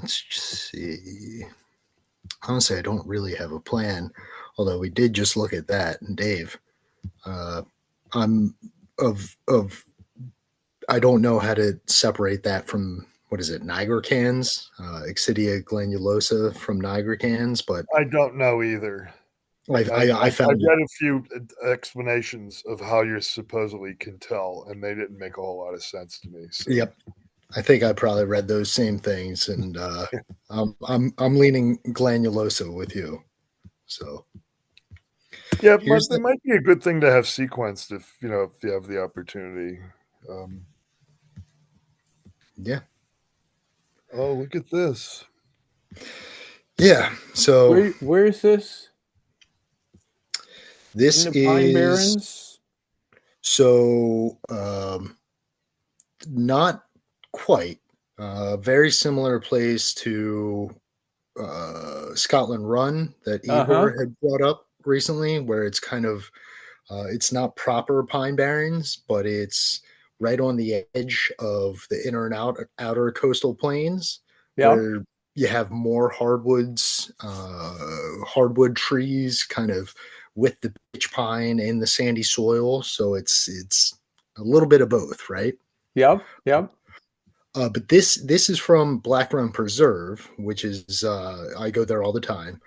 Let's see. Honestly, I don't really have a plan, although we did just look at that. And Dave, I'm I don't know how to separate that from, what is it, nigricans, Exidia granulosa from nigricans, but I don't know either. I found I've read a few explanations of how you supposedly can tell, and they didn't make a whole lot of sense to me. So. Yep, I think I probably read those same things, and I'm leaning granulosa with you. So yeah, it might be a good thing to have sequenced if you have the opportunity. Yeah. Oh, look at this. Yeah. So where is this? This in the Pine is Barrens? So not quite. Very similar place to Scotland Run that Igor had brought up recently, where it's kind of it's not proper Pine Barrens, but it's right on the edge of the inner and outer coastal plains, Yeah. where you have more hardwoods, hardwood trees, kind of with the pitch pine and the sandy soil. So it's a little bit of both, right? Yep. Yep. But this is from Black Run Preserve, which is I go there all the time,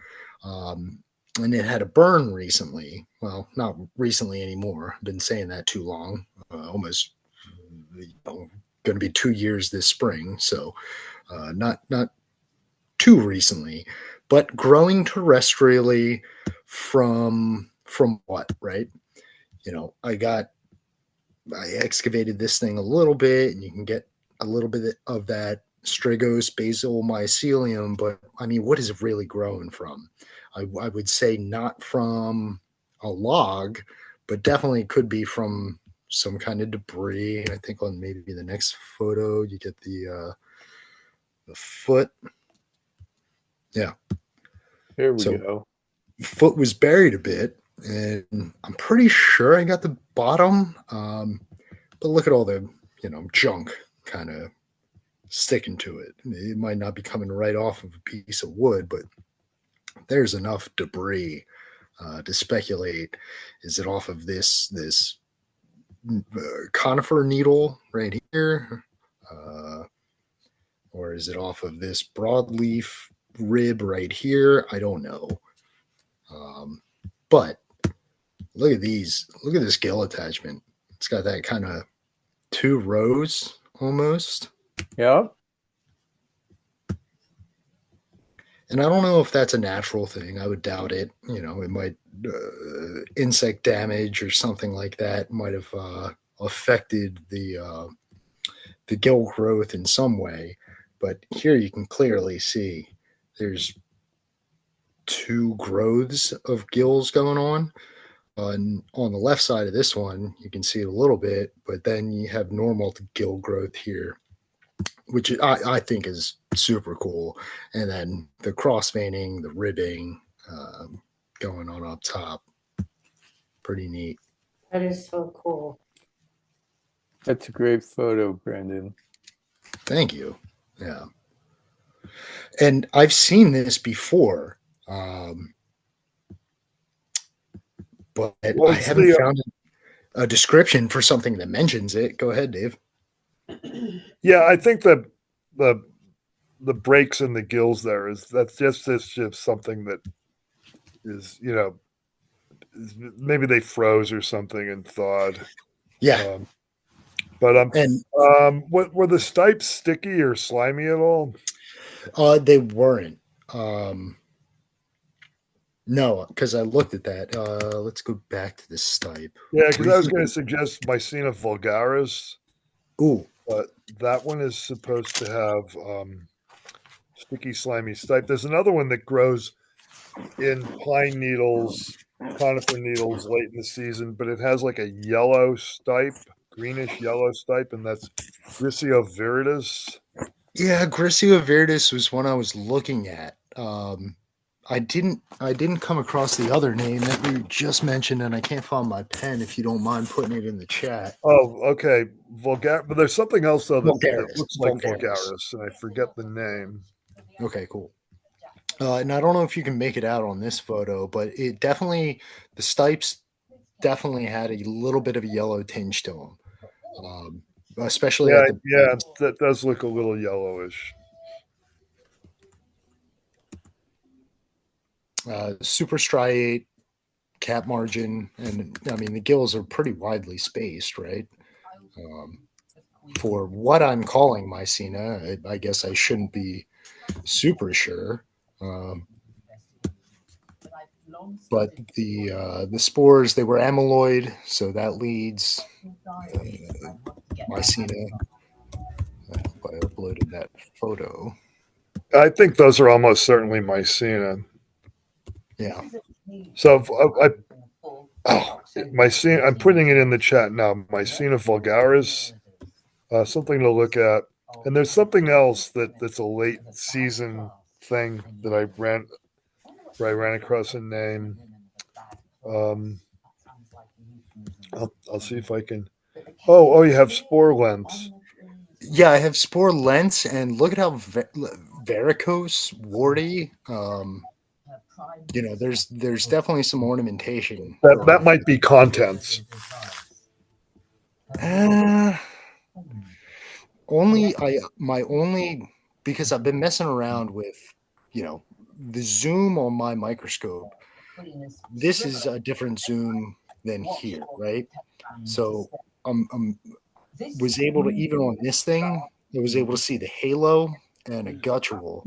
and it had a burn recently. Well, not recently anymore. I've been saying that too long. Almost going to be 2 years this spring, so not too recently, but growing terrestrially from what, right? I excavated this thing a little bit, and you can get a little bit of that strigos basal mycelium, but I mean, what is it really growing from? I would say not from a log, but definitely could be from some kind of debris. I think on maybe the next photo, you get the foot. Yeah. There we go. Foot was buried a bit, and I'm pretty sure I got the bottom. But look at all the junk kind of sticking to it. It might not be coming right off of a piece of wood, but there's enough debris to speculate. Is it off of this conifer needle right here, or is it off of this broadleaf rib right here? I don't know. But look at these. Look at this gill attachment. It's got that kind of 2 rows almost. Yep. And I don't know if that's a natural thing. I would doubt it. It might insect damage or something like that might have affected the gill growth in some way. But here you can clearly see there's 2 growths of gills going on. On the left side of this one, you can see it a little bit, but then you have normal gill growth here, which I think is super cool. And then the cross veining, the ribbing going on up top. Pretty neat. That is so cool. That's a great photo, Brendan. Thank you. Yeah. And I've seen this before, but I haven't found a description for something that mentions it. Go ahead, Dave. Yeah, I think that the breaks in the gills there that's just something that is maybe they froze or something and thawed. Yeah. But were the stipes sticky or slimy at all? They weren't. No, because I looked at that. Let's go back to the stipe. Yeah, because I was going to suggest Mycena vulgaris. Ooh. But that one is supposed to have sticky, slimy stipe. There's another one that grows in pine needles, conifer needles late in the season, but it has like a yellow stipe, greenish yellow stipe, and that's Grisio viridis. Yeah, Grisio viridis was one I was looking at. I didn't come across the other name that you just mentioned, and I can't find my pen. If you don't mind putting it in the chat. Oh, okay. But there's something else though that looks like vulgaris, and I forget the name. Okay, cool. And I don't know if you can make it out on this photo, but it definitely, the stipes definitely had a little bit of a yellow tinge to them, especially that does look a little yellowish. Super striate, cap margin, and I mean the gills are pretty widely spaced, right? For what I'm calling Mycena, I guess I shouldn't be super sure. But the spores, they were amyloid, so that leads Mycena. I uploaded that photo. I think those are almost certainly Mycena. Yeah. So Mycena, I'm putting it in the chat now. Mycena vulgaris, something to look at. And there's something else that's a late season thing that I ran across a name. I'll see if I can Oh, you have spore lengths. Yeah, I have spore lengths, and look at how varicose, warty. There's definitely some ornamentation. That might be contents. Because I've been messing around with, the zoom on my microscope. This is a different zoom than here, right? So was able to, even on this thing, I was able to see the halo and a guttural.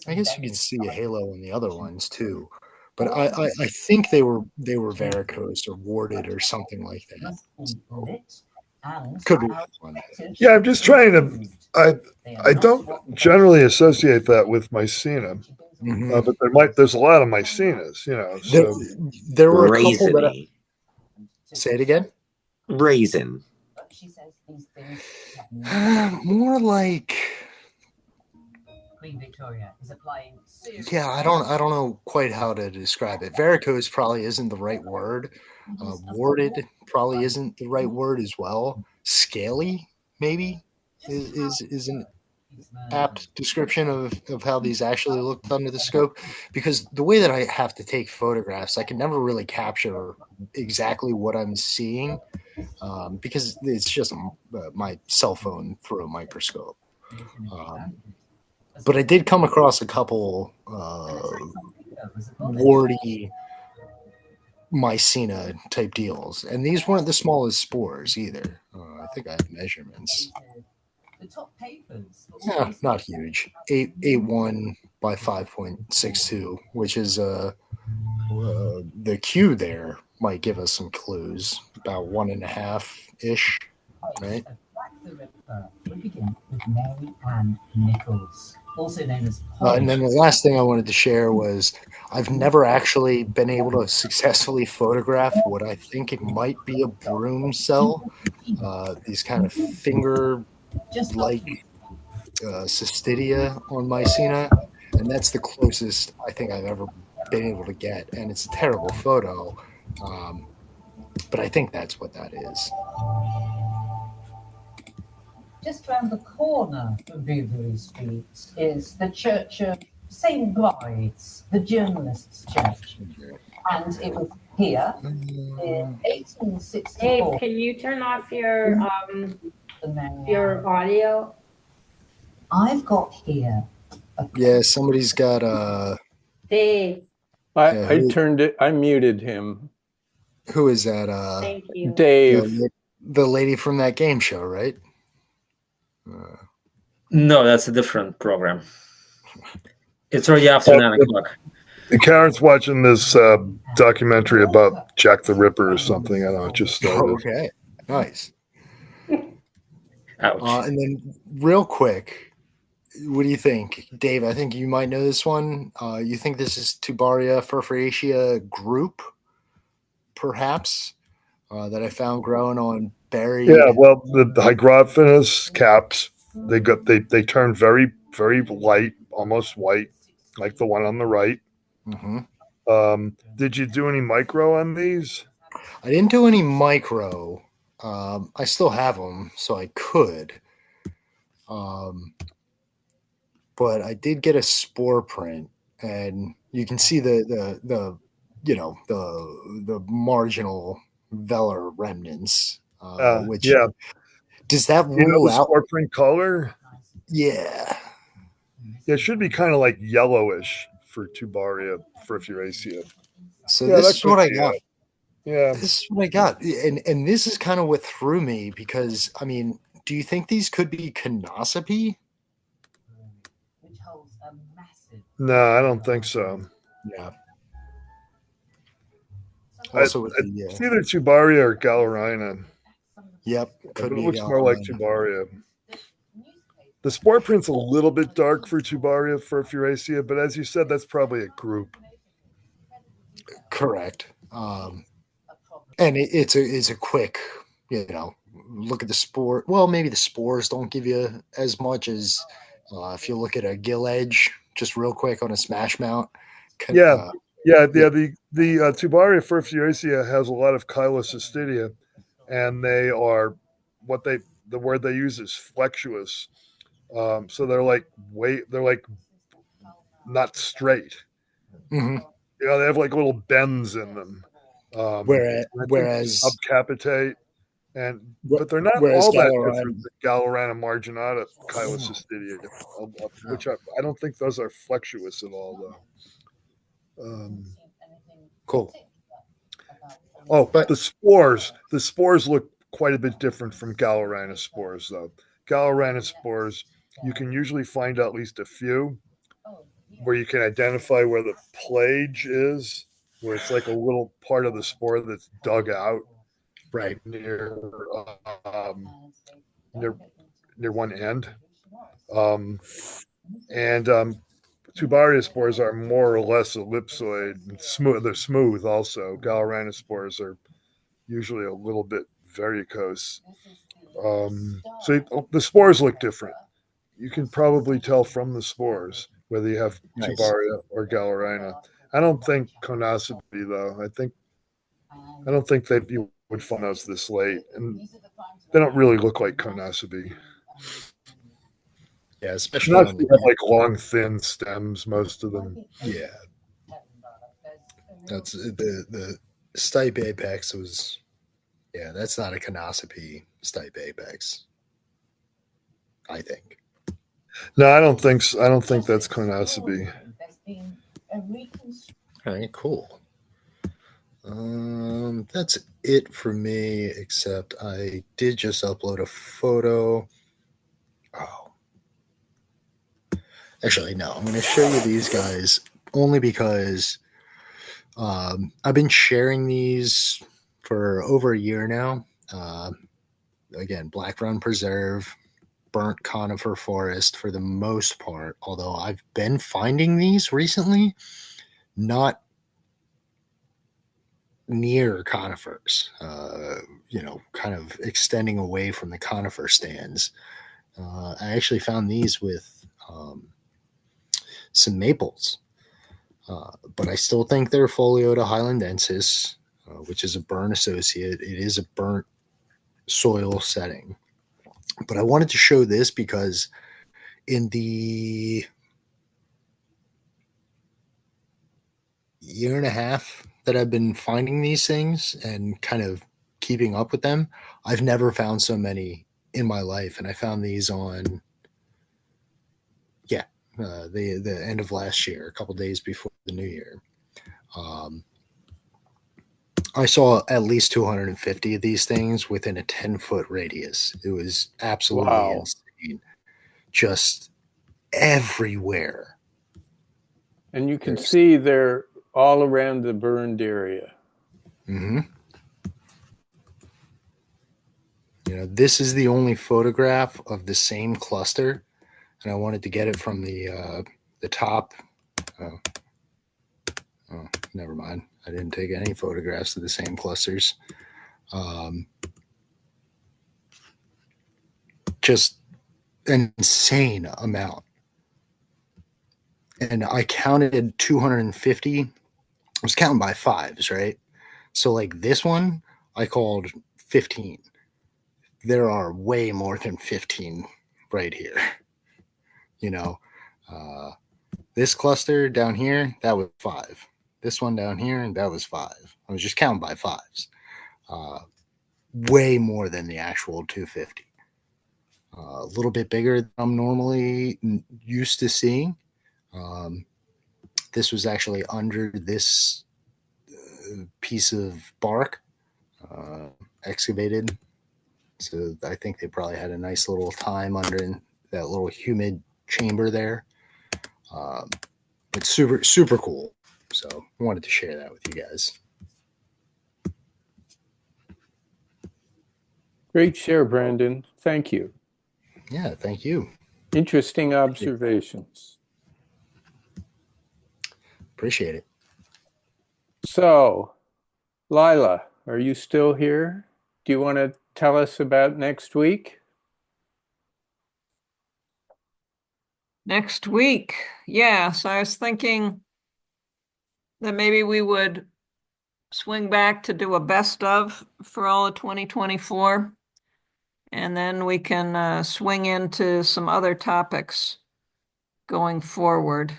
I guess you can see a halo in the other ones too, but I think they were varicose or warded or something like that. Could be wrong. Yeah, I'm just trying to. I don't generally associate that with Mycena, but there's a lot of Mycenas, So. There were a couple that. Raisiny. Say it again. Raisin. More like. Yeah, I don't know quite how to describe it. Varicose probably isn't the right word. Warded probably isn't the right word as well. Scaly, maybe, is an apt description of how these actually look under the scope. Because the way that I have to take photographs, I can never really capture exactly what I'm seeing because it's just my cell phone through a microscope. But I did come across a couple warty Mycena type deals, and these weren't the smallest spores either. I think I have measurements. Yeah, not huge. 8.1 by 5.62, which is the Q there might give us some clues. About 1.5 ish, right? And then the last thing I wanted to share was I've never actually been able to successfully photograph what I think it might be a broom cell. These kind of finger-like cystidia on Mycena, and that's the closest I think I've ever been able to get. And it's a terrible photo, but I think that's what that is. Just round the corner from Bouverie Street is the Church of St. Bride's, the journalists' church. And it was here in 1864. Dave, can you turn off your audio? I've got here. Yeah, somebody's got Dave. I muted him. Who is that? Thank you. Dave. The lady from that game show, right? No, that's a different program. It's already after 9 o'clock. Karen's watching this documentary about Jack the Ripper or something. I don't know. It just started. Okay, nice. Ouch. And then, real quick, what do you think, Dave? I think you might know this one. You think this is Tubaria furfuraceae group, perhaps, that I found growing on berry? Yeah, well, the Hygrophilus caps, they turn very, very light, almost white, like the one on the right. Mm-hmm. Did you do any micro on these? I didn't do any micro. I still have them, so I could. But I did get a spore print, and you can see the marginal velar remnants. Which does that rule out spore print color? Yeah. Yeah, it should be kind of like yellowish for Tubaria furfuraceae. So this is what I got. Yeah. This is what I got. And this is kind of what threw me because, I mean, do you think these could be Canosopi? No, I don't think so. Yeah. Also, it's either Tubaria or Galerina. Yep. It looks more like Tubaria. The spore print's a little bit dark for Tubaria furfuraceae, but as you said, that's probably a group. Correct. And it's a quick, look at the spore. Well, maybe the spores don't give you as much as if you look at a gill edge, just real quick on a smash mount. The Tubaria furfuraceae has a lot of Chilocystidia, and they are the word they use is flexuous. So they're like not straight. Mm-hmm. They have like little bends in them. Whereas subcapitate, but they're not whereas all that Gallerine, different than Gallerana marginata Calycina, which I don't think those are flexuous at all, though. Cool. Oh, But the spores. The spores look quite a bit different from Gallerana spores, though. Gallerana spores, you can usually find at least a few where you can identify where the plage is, where it's like a little part of the spore that's dug out right near near one end. And Tubaria spores are more or less ellipsoid and smooth. They're smooth also. Gallerana spores are usually a little bit varicose. So the spores look different. You can probably tell from the spores whether you have Nice. Tubaria or Gallerana. I don't think Conaceae though. I don't think that you would find those this late, and they don't really look like Conaceae. Yeah, especially Conaceae on the have like long, thin stems. Most of them. yeah. That's the stipe apex was. Yeah, that's not a Conaceae stipe apex. I think. No, I don't think so. I don't think that's Conaceae. All right, cool. That's it for me, except I did just upload a photo. Oh. Actually, no, I'm going to show you these guys only because I've been sharing these for over a year now. Again, Black Run Preserve, burnt conifer forest for the most part, although I've been finding these recently, not near conifers, kind of extending away from the conifer stands. I actually found these with some maples, but I still think they're Foliota highlandensis, which is a burn associate. It is a burnt soil setting. But I wanted to show this because in the year and a half that I've been finding these things and kind of keeping up with them, I've never found so many in my life. And I found these on, the end of last year, a couple days before the new year. I saw at least 250 of these things within a 10-foot radius. It was absolutely insane. Just everywhere. And you can see they're all around the burned area. Mm-hmm. This is the only photograph of the same cluster, and I wanted to get it from the top. Oh, never mind. I didn't take any photographs of the same clusters. Just an insane amount. And I counted 250. I was counting by fives, right? So like this one, I called 15. There are way more than 15 right here. This cluster down here, that was 5. This one down here, that was 5. I was just counting by fives. Way more than the actual 250. A little bit bigger than I'm normally used to seeing. This was actually under this piece of bark, excavated. So I think they probably had a nice little time under that little humid chamber there. It's super, super cool. So I wanted to share that with you guys. Great share, Brandon. Thank you. Yeah, thank you. Interesting observations. Appreciate it. So, Lila, are you still here? Do you want to tell us about next week? Next week. Yes, I was thinking that maybe we would swing back to do a best of for all of 2024. And then we can swing into some other topics going forward.